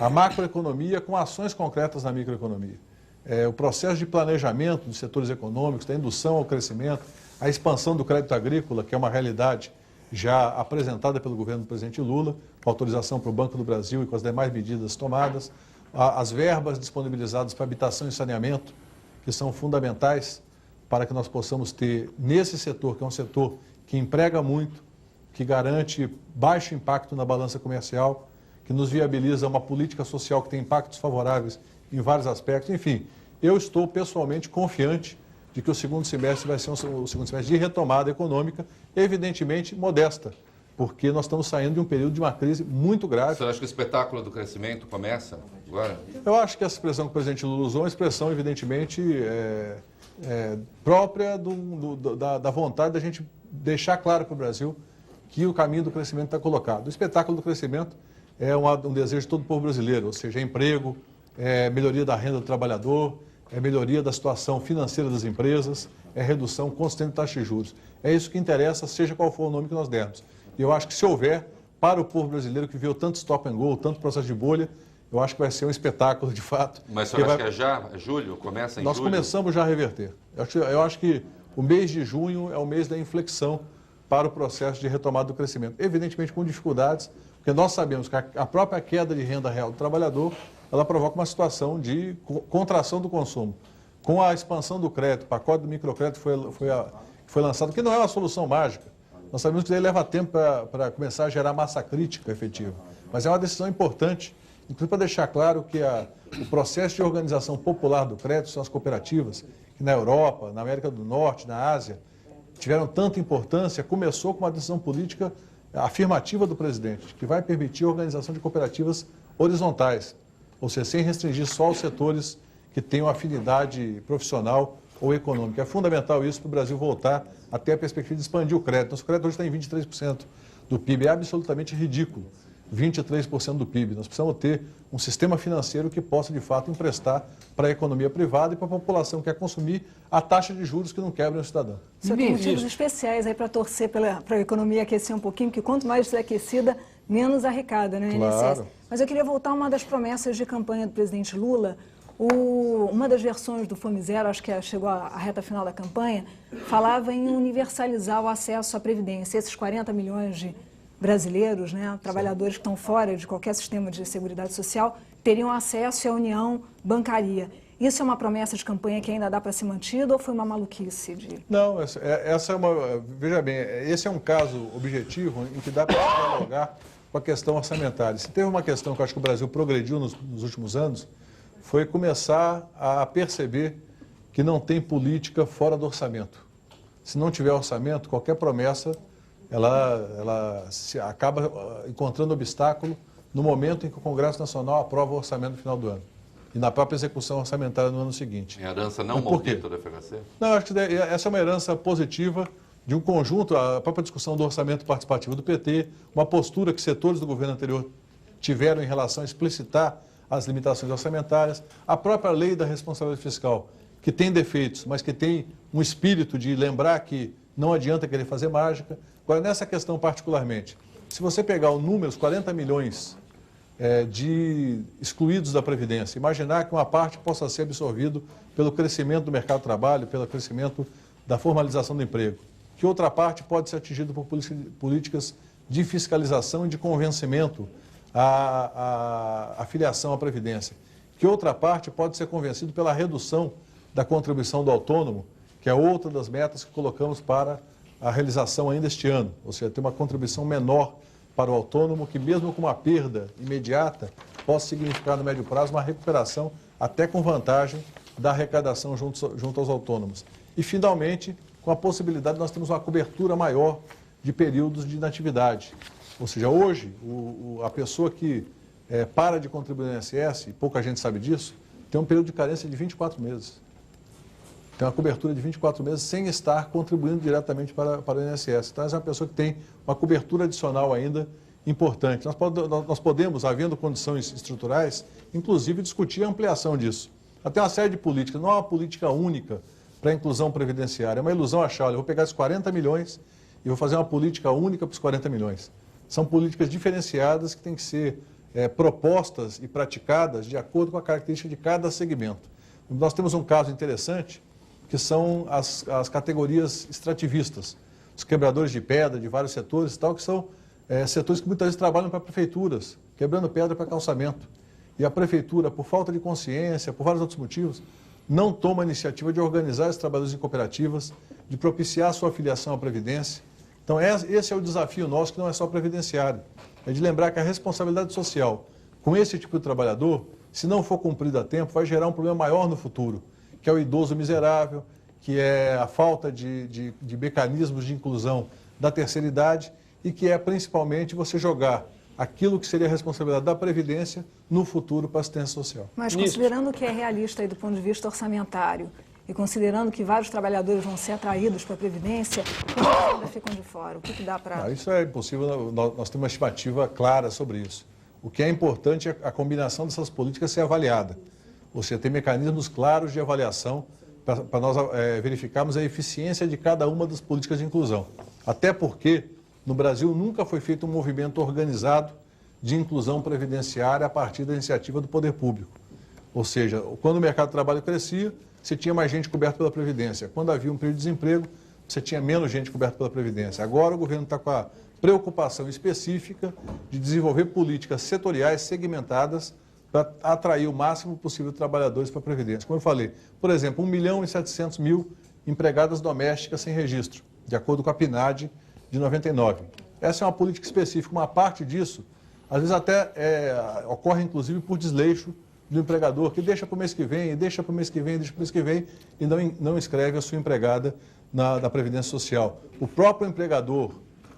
a macroeconomia com ações concretas na microeconomia. O processo de planejamento dos setores econômicos, da indução ao crescimento, a expansão do crédito agrícola, que é uma realidade já apresentada pelo governo do presidente Lula, com autorização para o Banco do Brasil e com as demais medidas tomadas, as verbas disponibilizadas para habitação e saneamento, que são fundamentais para que nós possamos ter, nesse setor, que é um setor que emprega muito, que garante baixo impacto na balança comercial, que nos viabiliza uma política social que tem impactos favoráveis em vários aspectos. Enfim, eu estou pessoalmente confiante de que o segundo semestre vai ser um segundo semestre de retomada econômica, evidentemente modesta, porque nós estamos saindo de um período de uma crise muito grave. Você acha que o espetáculo do crescimento começa agora? Eu acho que essa expressão que o presidente Lula usou é uma expressão, evidentemente, própria da vontade da gente deixar claro para o Brasil que o caminho do crescimento está colocado. O espetáculo do crescimento é um desejo de todo o povo brasileiro, ou seja, é emprego, é melhoria da renda do trabalhador, é melhoria da situação financeira das empresas, é redução constante de taxa de juros. É isso que interessa, seja qual for o nome que nós dermos. E eu acho que se houver, para o povo brasileiro que viu tanto stop and go, tanto processo de bolha, eu acho que vai ser um espetáculo de fato. Mas o senhor acha que é já? Julho? Começa em julho? Nós começamos já a reverter. Eu acho que o mês de junho é o mês da inflexão para o processo de retomada do crescimento. Evidentemente com dificuldades, porque nós sabemos que a própria queda de renda real do trabalhador, ela provoca uma situação de contração do consumo. Com a expansão do crédito, o pacote do microcrédito foi lançado, que não é uma solução mágica. Nós sabemos que ele leva tempo para começar a gerar massa crítica efetiva. Mas é uma decisão importante, inclusive para deixar claro que o processo de organização popular do crédito são as cooperativas, que na Europa, na América do Norte, na Ásia, tiveram tanta importância, começou com uma decisão política afirmativa do presidente, que vai permitir a organização de cooperativas horizontais, ou seja, sem restringir só os setores que tenham afinidade profissional ou econômica. É fundamental isso para o Brasil voltar até a perspectiva de expandir o crédito. Nosso crédito hoje está em 23% do PIB, é absolutamente ridículo, 23% do PIB. Nós precisamos ter um sistema financeiro que possa, de fato, emprestar para a economia privada e para a população que quer consumir a taxa de juros que não quebra o cidadão. Você tem motivos especiais aí para torcer para a economia aquecer um pouquinho, porque quanto mais aquecida, menos arrecada, né, Claro. INSS? Mas eu queria voltar a uma das promessas de campanha do presidente Lula. Uma das versões do Fome Zero, acho que chegou à reta final da campanha, falava em universalizar o acesso à Previdência. Esses 40 milhões de brasileiros, né, trabalhadores que estão fora de qualquer sistema de seguridade social, teriam acesso à união bancaria. Isso é uma promessa de campanha que ainda dá para ser mantida ou foi uma maluquice? Não, essa é uma... Veja bem, esse é um caso objetivo em que dá para dialogar com a questão orçamentária. Se teve uma questão que eu acho que o Brasil progrediu nos últimos anos, foi começar a perceber que não tem política fora do orçamento. Se não tiver orçamento, qualquer promessa, ela acaba encontrando obstáculo no momento em que o Congresso Nacional aprova o orçamento no final do ano e na própria execução orçamentária no ano seguinte. É herança não maldita do FHC? Não, acho que essa é uma herança positiva de um conjunto, a própria discussão do orçamento participativo do PT, uma postura que setores do governo anterior tiveram em relação a explicitar as limitações orçamentárias, a própria lei da responsabilidade fiscal, que tem defeitos, mas que tem um espírito de lembrar que não adianta querer fazer mágica. Agora, nessa questão particularmente, se você pegar o número, os 40 milhões de excluídos da Previdência, imaginar que uma parte possa ser absorvido pelo crescimento do mercado de trabalho, pelo crescimento da formalização do emprego, que outra parte pode ser atingida por políticas de fiscalização e de convencimento a filiação à Previdência, que outra parte pode ser convencido pela redução da contribuição do autônomo, que é outra das metas que colocamos para a realização ainda este ano, ou seja, ter uma contribuição menor para o autônomo, que mesmo com uma perda imediata, possa significar no médio prazo uma recuperação até com vantagem da arrecadação junto aos autônomos. E, finalmente, com a possibilidade de nós termos uma cobertura maior de períodos de inatividade. Ou seja, hoje, a pessoa que para de contribuir no INSS, e pouca gente sabe disso, tem um período de carência de 24 meses. Tem uma cobertura de 24 meses sem estar contribuindo diretamente para o INSS. Então, essa é uma pessoa que tem uma cobertura adicional ainda importante. Nós podemos, havendo condições estruturais, inclusive discutir a ampliação disso. Até uma série de políticas, não é uma política única para a inclusão previdenciária. É uma ilusão achar, olha, eu vou pegar esses 40 milhões e vou fazer uma política única para os 40 milhões. São políticas diferenciadas que têm que ser propostas e praticadas de acordo com a característica de cada segmento. Nós temos um caso interessante, que são as categorias extrativistas, os quebradores de pedra de vários setores e tal, que são setores que muitas vezes trabalham para prefeituras, quebrando pedra para calçamento. E a prefeitura, por falta de consciência, por vários outros motivos, não toma a iniciativa de organizar esses trabalhadores em cooperativas, de propiciar a sua filiação à Previdência. Então, esse é o desafio nosso, que não é só previdenciário. É de lembrar que a responsabilidade social com esse tipo de trabalhador, se não for cumprida a tempo, vai gerar um problema maior no futuro, que é o idoso miserável, que é a falta de mecanismos de inclusão da terceira idade e que é principalmente você jogar aquilo que seria a responsabilidade da Previdência no futuro para a assistência social. Mas considerando que é realista aí do ponto de vista orçamentário, e considerando que vários trabalhadores vão ser atraídos para a Previdência, quantos ainda ficam de fora? O que dá para... Isso é impossível, nós temos uma estimativa clara sobre isso. O que é importante é a combinação dessas políticas ser avaliada, ou seja, ter mecanismos claros de avaliação para nós verificarmos a eficiência de cada uma das políticas de inclusão. Até porque no Brasil nunca foi feito um movimento organizado de inclusão previdenciária a partir da iniciativa do poder público. Ou seja, quando o mercado de trabalho crescia, você tinha mais gente coberta pela Previdência. Quando havia um período de desemprego, você tinha menos gente coberta pela Previdência. Agora o governo está com a preocupação específica de desenvolver políticas setoriais segmentadas para atrair o máximo possível de trabalhadores para a Previdência. Como eu falei, por exemplo, 1.700.000 empregadas domésticas sem registro, de acordo com a PNAD de 99. Essa é uma política específica. Uma parte disso, às vezes até ocorre inclusive por desleixo do empregador, que deixa para o mês que vem, deixa para o mês que vem, deixa para o mês que vem e não inscreve a sua empregada na Previdência Social. O próprio empregador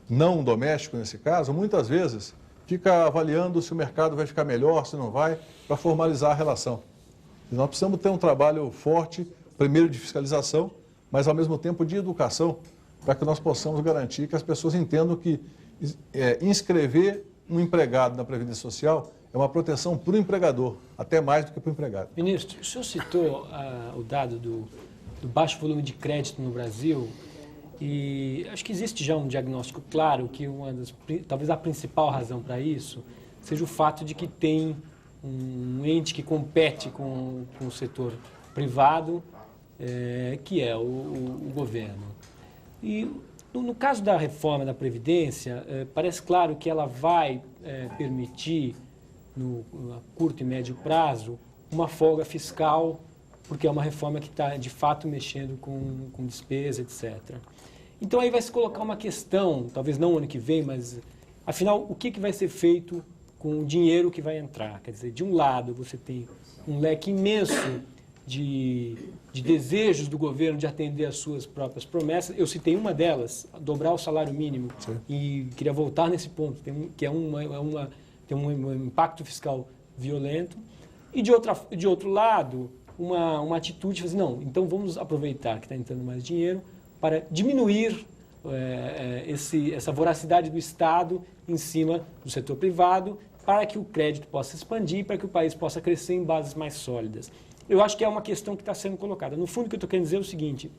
não doméstico, nesse caso, muitas vezes fica avaliando se o mercado vai ficar melhor, se não vai, para formalizar a relação. E nós precisamos ter um trabalho forte, primeiro de fiscalização, mas ao mesmo tempo de educação, para que nós possamos garantir que as pessoas entendam que inscrever um empregado na Previdência Social é uma proteção para o empregador, até mais do que para o empregado. Ministro, o senhor citou o dado do baixo volume de crédito no Brasil e acho que existe já um diagnóstico claro que talvez a principal razão para isso seja o fato de que tem um ente que compete com o setor privado, que é o governo. E no caso da reforma da Previdência, parece claro que ela vai permitir, no curto e médio prazo, uma folga fiscal, porque é uma reforma que está, de fato, mexendo com despesa, etc. Então, aí vai se colocar uma questão, talvez não ano que vem, mas, afinal, o que vai ser feito com o dinheiro que vai entrar? Quer dizer, de um lado, você tem um leque imenso de desejos do governo de atender às suas próprias promessas. Eu citei uma delas, dobrar o salário mínimo. Sim. E queria voltar nesse ponto, que tem um impacto fiscal violento. E, de outro lado, uma atitude de fazer, não, então vamos aproveitar que está entrando mais dinheiro para diminuir essa voracidade do Estado em cima do setor privado, para que o crédito possa expandir, para que o país possa crescer em bases mais sólidas. Eu acho que é uma questão que está sendo colocada. No fundo, o que eu estou querendo dizer é o seguinte: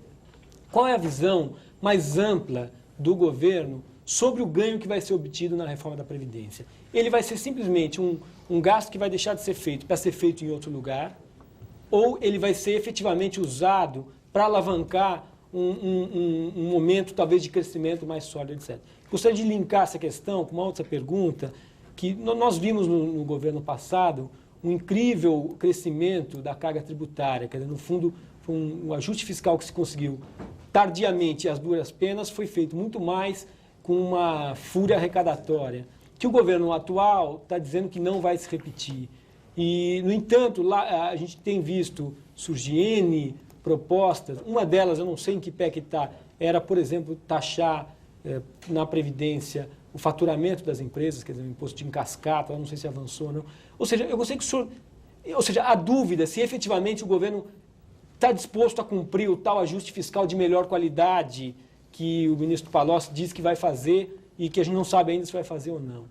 qual é a visão mais ampla do governo sobre o ganho que vai ser obtido na reforma da Previdência? Ele vai ser simplesmente um gasto que vai deixar de ser feito para ser feito em outro lugar, ou ele vai ser efetivamente usado para alavancar um momento, talvez, de crescimento mais sólido, etc. Gostaria de linkar essa questão com uma outra pergunta, que nós vimos no governo passado um incrível crescimento da carga tributária. Quer dizer, no fundo, foi um ajuste fiscal que se conseguiu tardiamente, e às duras penas, foi feito muito mais com uma fúria arrecadatória, que o governo atual está dizendo que não vai se repetir. E, no entanto, lá a gente tem visto surgir N propostas. Uma delas, eu não sei em que pé que está, era, por exemplo, taxar na Previdência o faturamento das empresas, quer dizer, o imposto de encascata, eu não sei se avançou ou não. Ou seja, eu gostaria que o senhor... Ou seja, a dúvida se efetivamente o governo está disposto a cumprir o tal ajuste fiscal de melhor qualidade que o ministro Palocci diz que vai fazer e que a gente não sabe ainda se vai fazer ou não.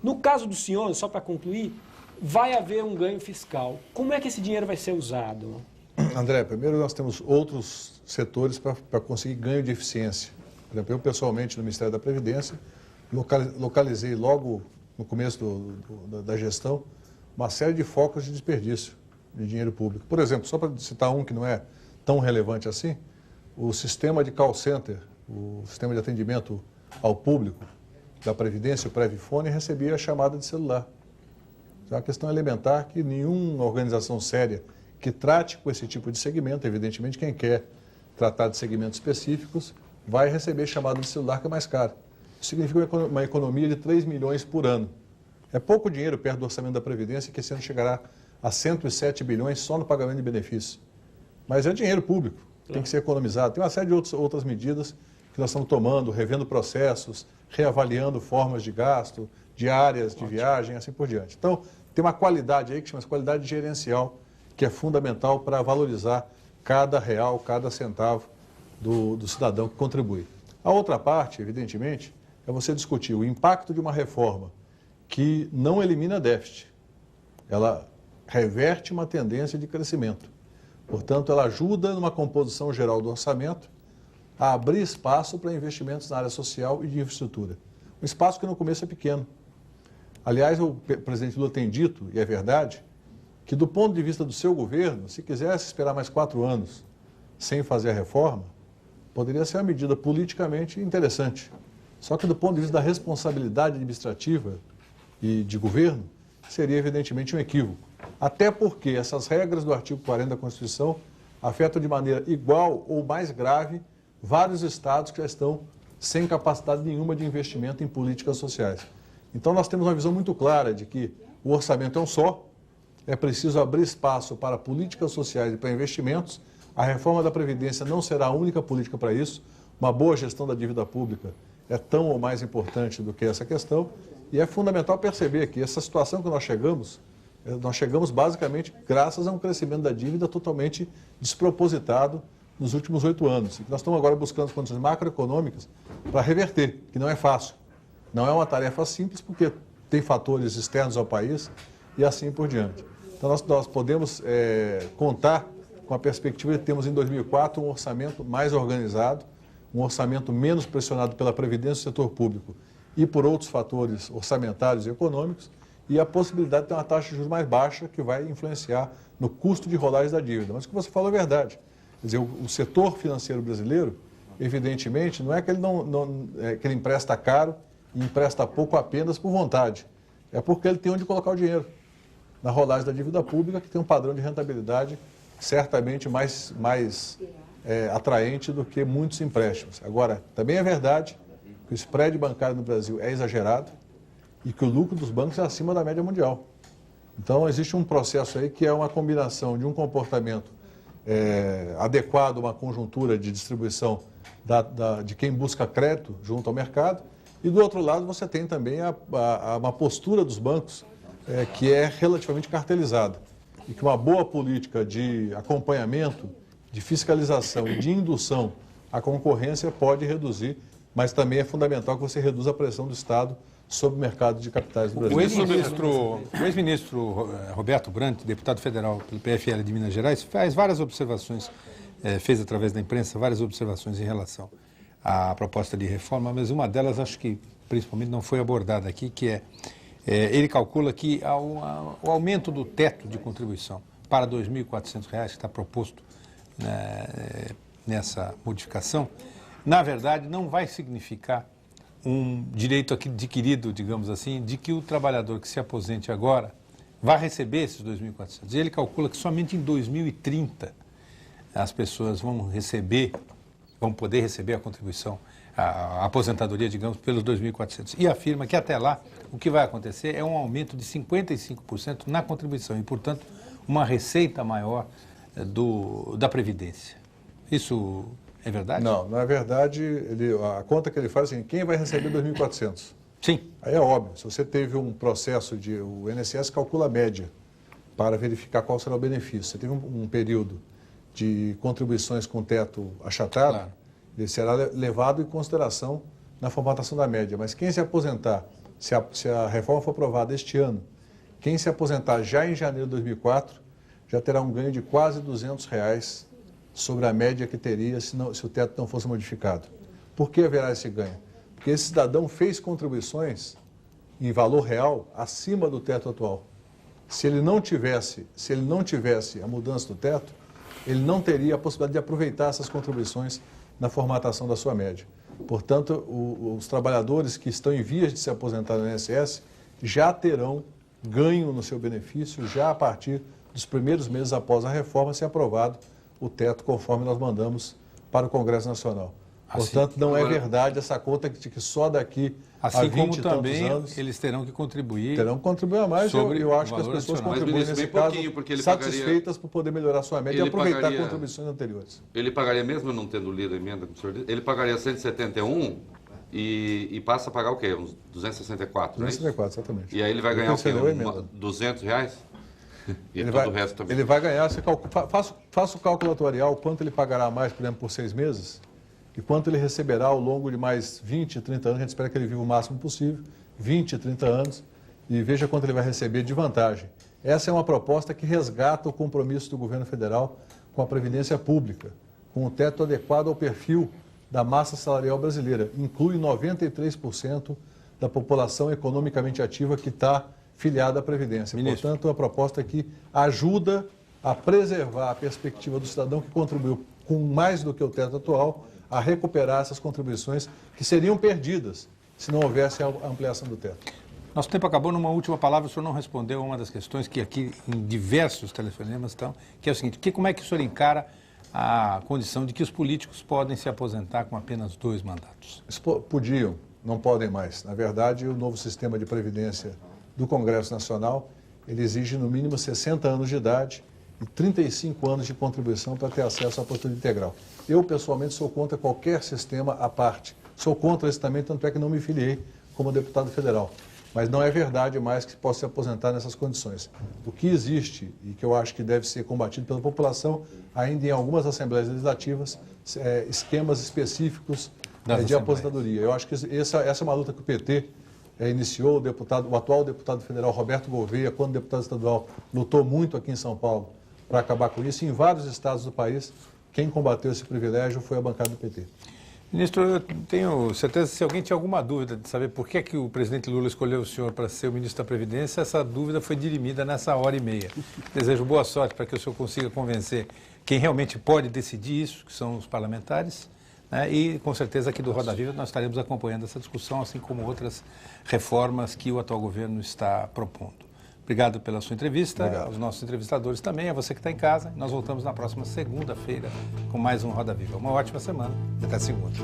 No caso do senhor, só para concluir, vai haver um ganho fiscal. Como é que esse dinheiro vai ser usado? André, primeiro nós temos outros setores para conseguir ganho de eficiência. Por exemplo, eu pessoalmente no Ministério da Previdência localizei logo no começo da gestão uma série de focos de desperdício de dinheiro público. Por exemplo, só para citar um que não é tão relevante assim, o sistema de call center, o sistema de atendimento ao público da Previdência, o Previfone, recebia a chamada de celular. É uma questão elementar que nenhuma organização séria que trate com esse tipo de segmento, evidentemente quem quer tratar de segmentos específicos, vai receber chamada de celular que é mais caro. Isso significa uma economia de 3 milhões por ano. É pouco dinheiro perto do orçamento da Previdência, que esse ano chegará a 107 bilhões só no pagamento de benefícios. Mas é dinheiro público, tem que ser economizado. Tem uma série de outras medidas que nós estamos tomando, revendo processos, reavaliando formas de gasto, diárias de viagem, assim por diante. Então, tem uma qualidade aí que chama-se qualidade gerencial, que é fundamental para valorizar cada real, cada centavo do cidadão que contribui. A outra parte, evidentemente, é você discutir o impacto de uma reforma que não elimina déficit. Ela reverte uma tendência de crescimento. Portanto, ela ajuda numa composição geral do orçamento a abrir espaço para investimentos na área social e de infraestrutura. Um espaço que no começo é pequeno. Aliás, o presidente Lula tem dito, e é verdade, que do ponto de vista do seu governo, se quisesse esperar mais 4 anos sem fazer a reforma, poderia ser uma medida politicamente interessante. Só que do ponto de vista da responsabilidade administrativa e de governo, seria evidentemente um equívoco. Até porque essas regras do artigo 40 da Constituição afetam de maneira igual ou mais grave vários estados que já estão sem capacidade nenhuma de investimento em políticas sociais. Então nós temos uma visão muito clara de que o orçamento é um só, é preciso abrir espaço para políticas sociais e para investimentos. A reforma da Previdência não será a única política para isso. Uma boa gestão da dívida pública é tão ou mais importante do que essa questão. E é fundamental perceber que essa situação que nós chegamos basicamente graças a um crescimento da dívida totalmente despropositado nos últimos 8 anos. E nós estamos agora buscando as condições macroeconômicas para reverter, que não é fácil. Não é uma tarefa simples, porque tem fatores externos ao país e assim por diante. Então nós podemos contar com a perspectiva de termos em 2004 um orçamento mais organizado, um orçamento menos pressionado pela Previdência do setor público e por outros fatores orçamentários e econômicos, e a possibilidade de ter uma taxa de juros mais baixa que vai influenciar no custo de rolagem da dívida. Mas o que você falou é verdade. Quer dizer, o setor financeiro brasileiro, evidentemente, não é que ele, que ele empresta caro e empresta pouco apenas por vontade. É porque ele tem onde colocar o dinheiro. Na rolagem da dívida pública, que tem um padrão de rentabilidade certamente mais atraente do que muitos empréstimos. Agora, também é verdade que o spread bancário no Brasil é exagerado e que o lucro dos bancos é acima da média mundial. Então, existe um processo aí que é uma combinação de um comportamento adequado a uma conjuntura de distribuição de quem busca crédito junto ao mercado, e do outro lado você tem também uma postura dos bancos que é relativamente cartelizada, e que uma boa política de acompanhamento, de fiscalização e de indução à concorrência pode reduzir, mas também é fundamental que você reduza a pressão do Estado sobre o mercado de capitais do Brasil. O ex-ministro Roberto Brant, deputado federal pelo PFL de Minas Gerais, faz várias observações, fez através da imprensa várias observações em relação à proposta de reforma, mas uma delas acho que principalmente não foi abordada aqui, que ele calcula que o aumento do teto de contribuição para R$ 2.400, que está proposto nessa modificação, na verdade não vai significar um direito adquirido, digamos assim, de que o trabalhador que se aposente agora vai receber esses 2.400. Ele calcula que somente em 2030 as pessoas vão poder receber a contribuição, a aposentadoria, digamos, pelos 2.400. E afirma que até lá o que vai acontecer é um aumento de 55% na contribuição e, portanto, uma receita maior da Previdência. Isso é verdade? Não, não é verdade. A conta que ele faz é assim, quem vai receber 2.400? Sim. Aí é óbvio, se você teve um processo o INSS calcula a média para verificar qual será o benefício. Você teve um período de contribuições com teto achatado, claro, ele será levado em consideração na formatação da média. Mas quem se aposentar, se a reforma for aprovada este ano, quem se aposentar já em janeiro de 2004, já terá um ganho de quase R$200 sobre a média que teria se o teto não fosse modificado. Por que haverá esse ganho? Porque esse cidadão fez contribuições em valor real acima do teto atual. Se ele não tivesse a mudança do teto, ele não teria a possibilidade de aproveitar essas contribuições na formatação da sua média. Portanto, os trabalhadores que estão em vias de se aposentar no INSS já terão ganho no seu benefício já a partir dos primeiros meses após a reforma ser aprovado o teto conforme nós mandamos para o Congresso Nacional. Portanto, não é verdade essa conta de que só daqui a 20 e tantos anos... eles terão que contribuir... Terão que contribuir a mais. Eu acho que as pessoas contribuem nesse caso satisfeitas por poder melhorar sua média e aproveitar contribuições anteriores. Ele pagaria, mesmo não tendo lido a emenda, como o senhor disse, ele pagaria 171 e passa a pagar o quê? Uns 264, 264, exatamente. E aí ele vai ganhar o quê? R$200? E todo o resto também. Ele vai ganhar, faça o cálculo atuarial, quanto ele pagará mais, por exemplo, por 6 meses, e quanto ele receberá ao longo de mais 20, 30 anos, a gente espera que ele viva o máximo possível, 20, 30 anos, e veja quanto ele vai receber de vantagem. Essa é uma proposta que resgata o compromisso do governo federal com a previdência pública, com o teto adequado ao perfil da massa salarial brasileira. Inclui 93% da população economicamente ativa que está filiada à Previdência. Ministro. Portanto, é uma proposta que ajuda a preservar a perspectiva do cidadão que contribuiu com mais do que o teto atual a recuperar essas contribuições que seriam perdidas se não houvesse a ampliação do teto. Nosso tempo acabou. Numa última palavra, o senhor não respondeu a uma das questões que aqui em diversos telefonemas estão, que é o seguinte: como é que o senhor encara a condição de que os políticos podem se aposentar com apenas 2 mandatos? Podiam, não podem mais. Na verdade, o novo sistema de previdência do Congresso Nacional, ele exige no mínimo 60 anos de idade e 35 anos de contribuição para ter acesso à aposentadoria integral. Eu, pessoalmente, sou contra qualquer sistema à parte. Sou contra esse também, tanto é que não me filiei como deputado federal. Mas não é verdade mais que se possa se aposentar nessas condições. O que existe e que eu acho que deve ser combatido pela população, ainda em algumas assembleias legislativas, esquemas específicos de aposentadoria. Eu acho que essa é uma luta que o PT iniciou, o atual deputado federal Roberto Gouveia, quando deputado estadual, lutou muito aqui em São Paulo para acabar com isso. E em vários estados do país, quem combateu esse privilégio foi a bancada do PT. Ministro, eu tenho certeza que se alguém tinha alguma dúvida de saber por que o presidente Lula escolheu o senhor para ser o ministro da Previdência, essa dúvida foi dirimida nessa hora e meia. Desejo boa sorte para que o senhor consiga convencer quem realmente pode decidir isso, que são os parlamentares, né? E com certeza aqui do Roda Viva nós estaremos acompanhando essa discussão, assim como outras reformas que o atual governo está propondo. Obrigado pela sua entrevista, aos nossos entrevistadores também, a você que está em casa. Nós voltamos na próxima segunda-feira com mais um Roda Viva. Uma ótima semana e até segunda.